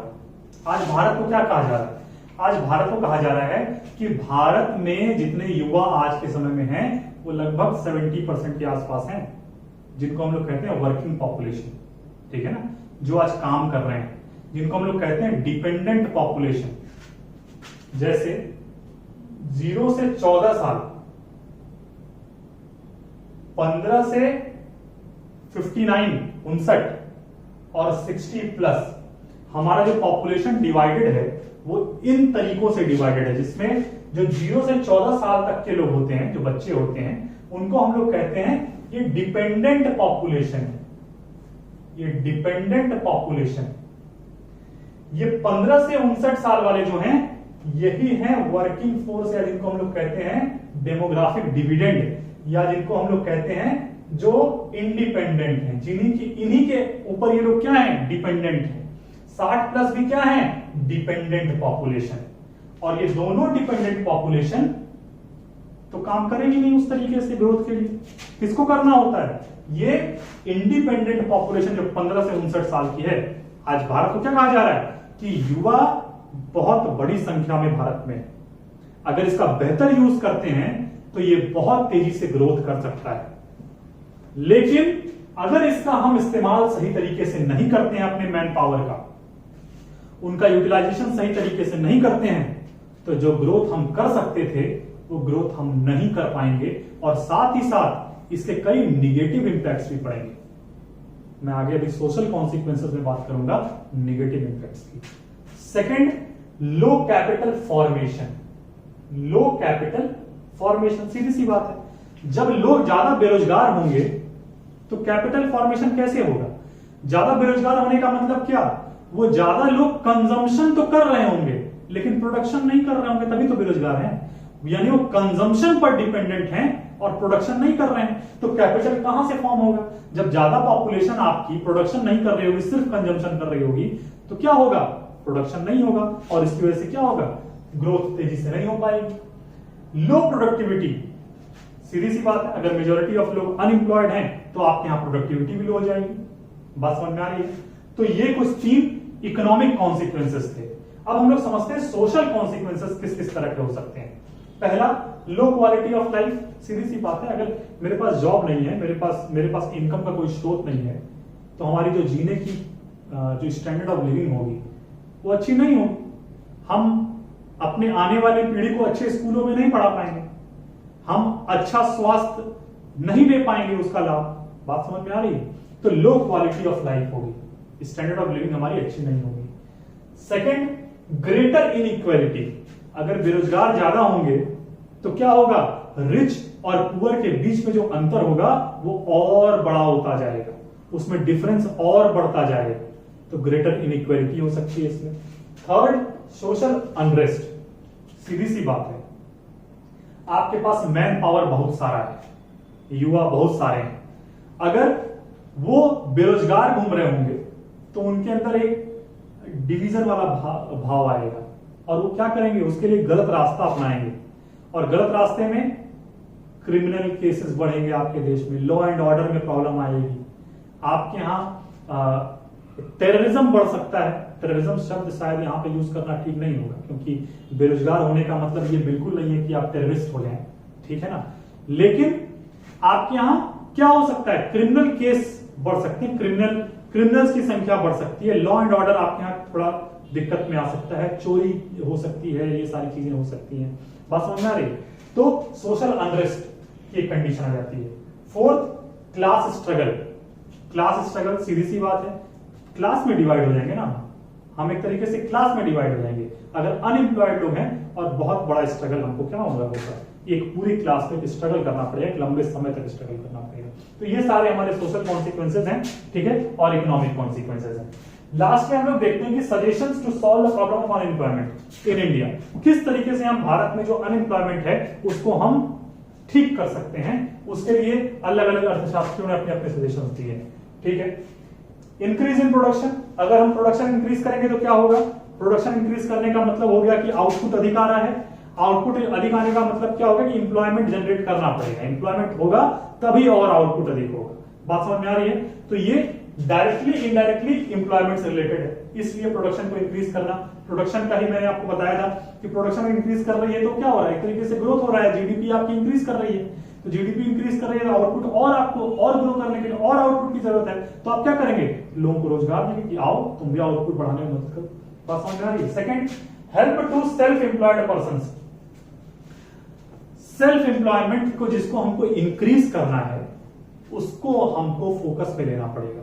आज भारत को क्या कहा जा रहा है? आज भारत को कहा जा रहा है कि भारत में जितने युवा आज के समय में हैं, वो लगभग 70% के आसपास हैं, जिनको हम लोग कहते हैं वर्किंग पॉपुलेशन। ठीक है ना, जो आज काम कर रहे हैं, जिनको हम लोग कहते हैं डिपेंडेंट पॉपुलेशन। जैसे 0 से 14 साल, 15 से 59 और 60 प्लस, हमारा जो पॉपुलेशन डिवाइडेड है वो इन तरीकों से डिवाइडेड है, जिसमें जो 0 से 14 साल तक के लोग होते हैं, जो बच्चे होते हैं, उनको हम लोग कहते हैं ये डिपेंडेंट पॉपुलेशन है। ये डिपेंडेंट पॉपुलेशन, ये 15 से 59 साल वाले जो हैं, यही हैं वर्किंग फोर्स, या जिनको हम लोग कहते हैं डेमोग्राफिक डिविडेंड, या जिनको हम लोग कहते हैं जो इंडिपेंडेंट हैं, इन्हीं के ऊपर ये लोग क्या हैं, डिपेंडेंट हैं। 60 प्लस भी क्या है, डिपेंडेंट पॉपुलेशन। और ये दोनों डिपेंडेंट पॉपुलेशन तो काम करेगी नहीं उस तरीके से ग्रोथ के लिए। किसको करना होता है, ये इंडिपेंडेंट पॉपुलेशन जो 15 से 59 साल की है। आज भारत को क्या कहा जा रहा है कि युवा बहुत बड़ी संख्या में भारत में, अगर इसका बेहतर यूज करते हैं तो ये बहुत तेजी से ग्रोथ कर सकता है। लेकिन अगर इसका हम इस्तेमाल सही तरीके से नहीं करते हैं, अपने मैन पावर का, उनका यूटिलाइजेशन सही तरीके से नहीं करते हैं, तो जो ग्रोथ हम कर सकते थे वो ग्रोथ हम नहीं कर पाएंगे, और साथ ही साथ इसके कई निगेटिव इंपैक्ट्स भी पड़ेंगे। मैं आगे अभी सोशल कॉन्सिक्वेंसेस में बात करूंगा निगेटिव इंपैक्ट्स की। सेकंड, लो कैपिटल फॉर्मेशन। लो कैपिटल फॉर्मेशन, सीधी सी बात है, जब लोग ज्यादा बेरोजगार होंगे तो कैपिटल फॉर्मेशन कैसे होगा। ज्यादा बेरोजगार होने का मतलब क्या, वो ज्यादा लोग कंजम्पशन तो कर रहे होंगे लेकिन प्रोडक्शन नहीं कर रहे होंगे, तभी तो बेरोजगार हैं। यानी वो कंजम्पशन पर डिपेंडेंट हैं और प्रोडक्शन नहीं कर रहे हैं, तो कैपिटल कहां से फॉर्म होगा। जब ज्यादा पॉपुलेशन आपकी प्रोडक्शन नहीं कर रही होगी, सिर्फ कंजम्पशन कर रही होगी, तो क्या होगा, प्रोडक्शन नहीं होगा, और इसकी वजह से क्या होगा, ग्रोथ तेजी से नहीं हो पाएगी। लो प्रोडक्टिविटी, सीधी सी बात है, अगर मेजोरिटी ऑफ लोग अनएम्प्लॉयड हैं तो आपके यहां प्रोडक्टिविटी भी लो हो जाएगी। बात समझ में आ रही है। तो ये कुछ 3 इकोनॉमिक कॉन्सिक्वेंसेस थे। अब हम लोग समझते हैं सोशल कॉन्सिक्वेंसेस किस किस तरह के हो सकते हैं। पहला, लो क्वालिटी ऑफ लाइफ। सीधी सी बात है, अगर मेरे पास जॉब नहीं है, मेरे पास इनकम का कोई स्रोत नहीं है, तो हमारी जो जीने की जो स्टैंडर्ड ऑफ लिविंग होगी वो अच्छी नहीं होगी। हम अपने आने वाली पीढ़ी को अच्छे स्कूलों में नहीं पढ़ा पाएंगे, हम अच्छा स्वास्थ्य नहीं ले पाएंगे उसका लाभ। बात समझ में आ रही है। तो लो क्वालिटी ऑफ लाइफ होगी, स्टैंडर्ड ऑफ लिविंग हमारी अच्छी नहीं होगी। Second, greater inequality. अगर बेरोजगार ज्यादा होंगे तो क्या होगा, रिच और पुअर के बीच में जो अंतर होगा वो और बड़ा होता जाएगा, उसमें डिफरेंस और बढ़ता जाएगा, तो ग्रेटर इनइक्वालिटी हो सकती है इसमें। Third, social unrest. सीधी सी बात है, आपके पास मैन पावर बहुत सारा है, युवा बहुत सारे हैं, अगर वो बेरोजगार घूम रहे होंगे तो उनके अंदर एक डिवीजन वाला भाव आएगा, और वो क्या करेंगे, उसके लिए गलत रास्ता अपनाएंगे, और गलत रास्ते में क्रिमिनल केसेस बढ़ेंगे आपके देश में, लॉ एंड ऑर्डर में प्रॉब्लम आएगी, आपके यहाँ टेररिज्म बढ़ सकता है। टेररिज्म शब्द शायद यहाँ पे यूज करना ठीक नहीं होगा, क्योंकि बेरोजगार होने का मतलब ये बिल्कुल नहीं है कि आप टेररिस्ट हो जाएं, ठीक है ना। लेकिन आपके यहाँ क्या हो सकता है, क्रिमिनल केस बढ़ सकते हैं, क्रिमिनल्स की संख्या बढ़ सकती है, लॉ एंड ऑर्डर आपके यहाँ थोड़ा दिक्कत में आ सकता है, चोरी हो सकती है, ये सारी चीजें हो सकती हैं। बात समझ में आ रही है। तो सोशल अनरेस्ट की कंडीशन आ जाती है। Fourth, class struggle. Class struggle, सीधी सी बात है, क्लास में डिवाइड हो जाएंगे ना हम, एक तरीके से क्लास में डिवाइड हो जाएंगे अगर अनएम्प्लॉयड लोग हैं, और बहुत बड़ा स्ट्रगल हमको क्या होगा, एक पूरी क्लास में स्ट्रगल करना पड़ेगा, एक लंबे समय तक स्ट्रगल करना पड़ेगा। तो ये सारे हमारे सोशल कॉन्सिक्वेंसेज हैं, ठीक है, और इकोनॉमिक कॉन्सिक्वेंसेज हैं। लास्ट में हम लोग देखते हैं कि suggestions to solve the problem of unemployment in India. किस तरीके से हम भारत में जो अनएम्प्लॉयमेंट है उसको हम ठीक कर सकते हैं, उसके लिए अलग अलग अर्थशास्त्रियों ने अपने अपने सजेशंस दिए, ठीक है। इंक्रीज इन प्रोडक्शन, अगर हम प्रोडक्शन इंक्रीज करेंगे तो क्या होगा, प्रोडक्शन इंक्रीज करने का मतलब हो गया कि आउटपुट अधिक आ रहा है, आउटपुट अधिक आने का मतलब क्या होगा कि इंप्लॉयमेंट जनरेट करना पड़ेगा, इंप्लॉयमेंट होगा तभी और आउटपुट अधिक होगा। बात समझ में आ रही है। तो ये डायरेक्टली इनडायरेक्टली इंप्लॉयमेंट से रिलेटेड है, इसलिए प्रोडक्शन को इंक्रीज करना। प्रोडक्शन का ही मैंने आपको बताया था कि प्रोडक्शन इंक्रीज कर रही है तो क्या हो रहा है, एक तरीके से ग्रोथ हो रहा है, जीडीपी आपकी इंक्रीज कर रही है, तो जीडीपी इंक्रीज कर रही है, आउटपुट और आपको और ग्रो करने के लिए और आउटपुट की जरूरत है, तो आप क्या करेंगे, लोगों को रोजगार देंगे कि आओ तुम भी आउटपुट बढ़ाने में मदद करो। बात समझ में आ रही है। Second, help to self employed person. Self employment को जिसको हमको इंक्रीज करना है उसको हमको फोकस पे लेना पड़ेगा।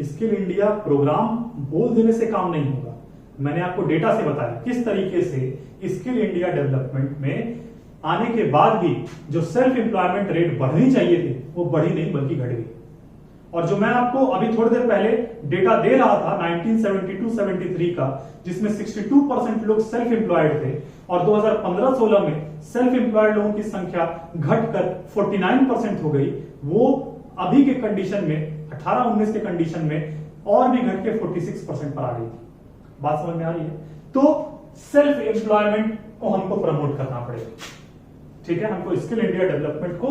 स्किल इंडिया प्रोग्राम बोल देने से काम नहीं होगा, मैंने आपको डेटा से बताया किस तरीके से स्किल इंडिया डेवलपमेंट में आने के बाद भी जो सेल्फ एम्प्लॉयमेंट रेट बढ़नी चाहिए थी वो बढ़ी नहीं बल्कि घट गई। और जो मैं आपको अभी थोड़ी देर पहले डेटा दे रहा था 1972-73 का, जिसमें 62% लोग सेल्फ एम्प्लॉयड थे, और 2015-16 में सेल्फ एम्प्लॉयड लोगों की संख्या घटकर 49% हो गई, वो अभी के कंडीशन में 18-19 के कंडीशन में और भी घट के 46% पर आ गई थी। बात समझ में आ रही है? तो सेल्फ एम्प्लॉयमेंट को हमको प्रमोट करना पड़ेगा, ठीक है। हमको स्किल इंडिया डेवलपमेंट को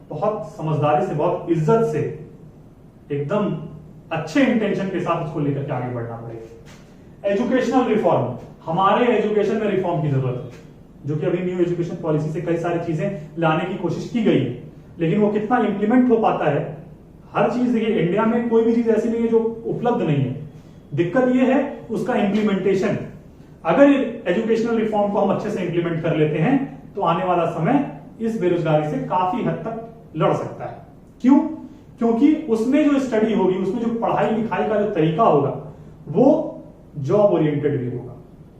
बहुत समझदारी से, बहुत इज्जत से, एकदम अच्छे इंटेंशन के साथ उसको लेकर के आगे बढ़ना पड़ेगा। एजुकेशनल रिफॉर्म, हमारे एजुकेशन में रिफॉर्म की जरूरत है, जो कि अभी न्यू एजुकेशन पॉलिसी से कई सारी चीजें लाने की कोशिश की गई है, लेकिन वो कितना इंप्लीमेंट हो पाता है। हर चीज, देखिए इंडिया में कोई भी चीज ऐसी नहीं है जो उपलब्ध नहीं है, दिक्कत ये है उसका इंप्लीमेंटेशन। अगर एजुकेशनल रिफॉर्म को हम अच्छे से इंप्लीमेंट कर लेते हैं तो आने वाला समय इस बेरोजगारी से काफी हद तक लड़ सकता है। क्यों? क्योंकि उसमें जो स्टडी होगी, उसमें जो पढ़ाई लिखाई का जो तरीका होगा वो जॉब ओरिएंटेड भी होगा।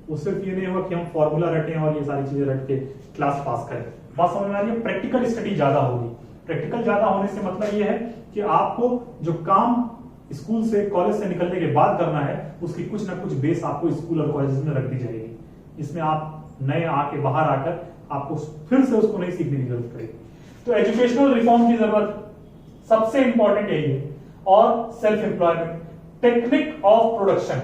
वो सिर्फ ये नहीं होगा कि हम फॉर्मूला रटें और ये सारी चीजें रट के क्लास पास करें। बात समझ में आ रही है? प्रैक्टिकल स्टडी ज्यादा होगी। प्रैक्टिकल ज्यादा होने से मतलब ये है कि आपको जो काम स्कूल से, कॉलेज से निकलने के बाद करना है, उसकी कुछ ना कुछ बेस आपको स्कूल और कॉलेज में रख दी जाएगी। इसमें आप नए आके बाहर आकर आपको फिर से उसको नहीं सीखने की जरूरत पड़ेगी। तो एजुकेशनल रिफॉर्म की जरूरत सबसे इंपॉर्टेंट यही है। और self employment, technique of production.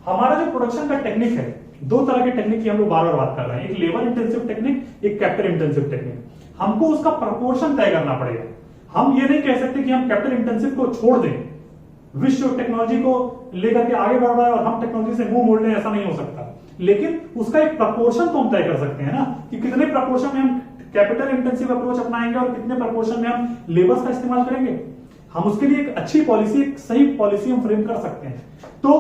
हमारा जो प्रोडक्शन का टेक्निक है, दो तरह के टेक्निक की हम लोग बार बार बात कर रहे हैं, एक लेबर इंटेंसिव टेक्निक, एक कैपिटल इंटेंसिव टेक्निक। हमको उसका प्रपोर्शन तय करना पड़ेगा। हम ये नहीं कह सकते कि हम कैपिटल इंटेंसिव को छोड़ दें, विश्व टेक्नोलॉजी को लेकर के आगे बढ़ रहा है और हम टेक्नोलॉजी से मुंह मोड़ लें, ऐसा नहीं हो सकता। लेकिन उसका एक प्रपोर्शन तो हम तय कर सकते हैं ना, कि कितने प्रपोर्शन में हम कैपिटल इंटेंसिव अप्रोच अपनाएंगे और कितने प्रपोर्शन में हम लेबर्स का इस्तेमाल करेंगे। हम उसके लिए एक अच्छी पॉलिसी, एक सही पॉलिसी हम फ्रेम कर सकते हैं। तो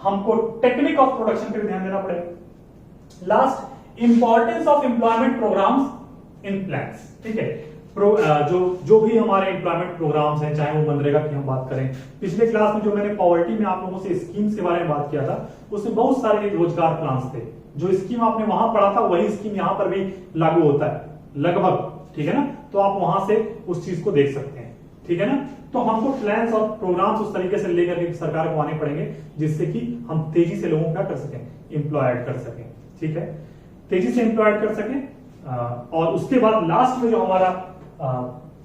हमको टेक्निक ऑफ प्रोडक्शन पे ध्यान देना पड़ेगा। Last, importance of employment programmes in plans, ठीक है। जो भी हमारे एम्प्लॉयमेंट प्रोग्राम्स हैं, चाहे वो मनरेगा की हम बात करें, पिछले क्लास में जो मैंने पॉवर्टी में आप लोगों से स्कीम्स के बारे में बात किया था, उसमें बहुत सारे रोजगार प्लान्स थे। जो स्कीम आपने वहां पढ़ा था वही स्कीम यहां पर भी लागू होता है लगभग, ठीक है ना। तो आप वहां से उस चीज को देख सकते हैं, ठीक है ना। तो हमको प्लान्स और प्रोग्राम्स उस तरीके से लेकर के सरकार को आने पड़ेंगे जिससे कि हम तेजी से लोगों को क्या कर सकें, एम्प्लॉयड कर सकें, ठीक है, तेजी से एम्प्लॉयड कर सकें। और उसके बाद लास्ट में जो हमारा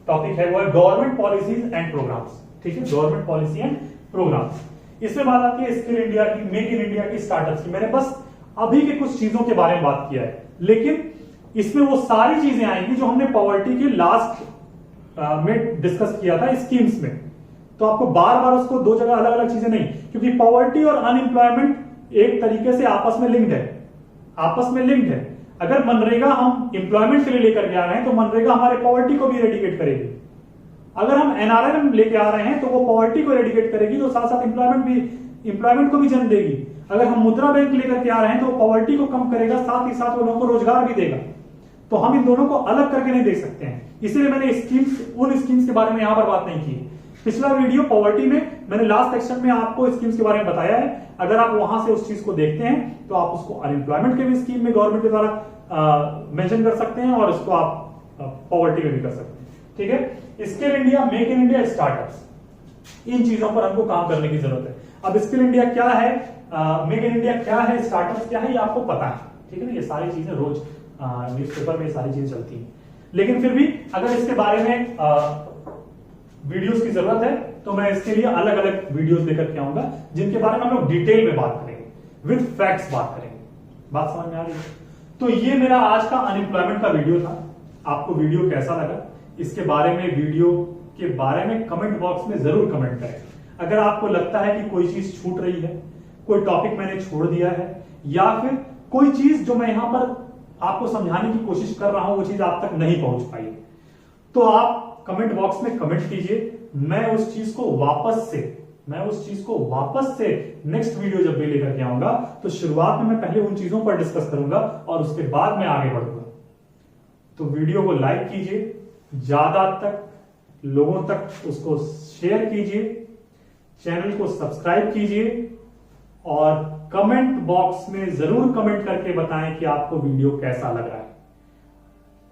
टॉपिक है वो है गवर्नमेंट पॉलिसीज एंड प्रोग्राम्स, ठीक है, गवर्नमेंट पॉलिसी एंड प्रोग्राम्स। इसमें बात आती है स्किल इंडिया की, मेक इन इंडिया की, स्टार्टअप्स की। मैंने बस अभी के कुछ चीजों के बारे में बात किया है, लेकिन इसमें वो सारी चीजें आएंगी जो हमने पॉवर्टी के लास्ट में डिस्कस किया था स्कीम्स में। तो आपको बार बार उसको दो जगह अलग अलग चीजें नहीं, क्योंकि पॉवर्टी और अनएम्प्लॉयमेंट एक तरीके से आपस में लिंक्ड है, आपस में लिंक्ड है। अगर मनरेगा हम एम्प्लॉयमेंट के लिए लेकर के आ रहे हैं तो मनरेगा हमारे पॉवर्टी को भी इरेडिकेट करेगी। अगर हम एनआरएलएम लेके आ रहे हैं तो वो पॉवर्टी को इरेडिकेट करेगी, तो साथ साथ एम्प्लॉयमेंट को भी जन्म देगी। अगर हम मुद्रा बैंक लेकर के आ रहे हैं तो वो पॉवर्टी को कम करेगा, साथ ही साथ वो लोगों को रोजगार भी देगा। तो हम इन दोनों को अलग करके नहीं देख सकते हैं, इसलिए मैंने उन स्कीम्स के बारे में यहां पर बात नहीं की। पिछला वीडियो पॉवर्टी में मैंने लास्ट सेक्शन में आपको स्कीम्स के बारे में बताया है। अगर आप वहां से उस चीज को देखते हैं तो आप उसको अनएम्प्लॉयमेंट के भी स्कीम में गवर्नमेंट के द्वारा मेंशन कर सकते हैं और इसको आप पॉवर्टी में भी कर सकते हैं, ठीक है। Skill India, make in India, startups, इन चीजों पर हमको काम करने की जरूरत है। अब स्किल इंडिया क्या है, मेक इन इंडिया क्या है, स्टार्टअप्स क्या है, ये आपको पता है, ठीक है ना। ये सारी चीजें रोज न्यूज़पेपर में सारी चीजें चलती हैं, लेकिन फिर भी अगर इसके बारे में वीडियोस की जरूरत है तो मैं इसके लिए अलग अलग वीडियोस लेकर के आऊंगा जिनके बारे में हम लोग डिटेल में बात करेंगे, विद फैक्ट्स बात करेंगे। बात समझ में आ रही है? तो ये मेरा आज का अनएम्प्लॉयमेंट का वीडियो था। आपको वीडियो कैसा लगा, इसके बारे में, वीडियो के बारे में कमेंट बॉक्स में जरूर कमेंट करें। अगर आपको लगता है कि कोई चीज छूट रही है, कोई टॉपिक मैंने छोड़ दिया है, या फिर कोई चीज जो मैं यहां पर आपको समझाने की कोशिश कर रहा हूं वो चीज आप तक नहीं पहुंच पाई, तो आप कमेंट बॉक्स में कमेंट कीजिए। मैं उस चीज को वापस से नेक्स्ट वीडियो जब भी लेकर के आऊंगा तो शुरुआत में मैं पहले उन चीजों पर डिस्कस करूंगा और उसके बाद मैं आगे बढ़ूंगा। तो वीडियो को लाइक कीजिए, ज्यादा तक लोगों तक उसको शेयर कीजिए, चैनल को सब्सक्राइब कीजिए और कमेंट बॉक्स में जरूर कमेंट करके बताएं कि आपको वीडियो कैसा लग रहा है।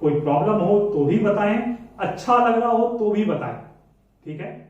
कोई प्रॉब्लम हो तो भी बताएं, अच्छा लग रहा हो तो भी बताएं, ठीक है।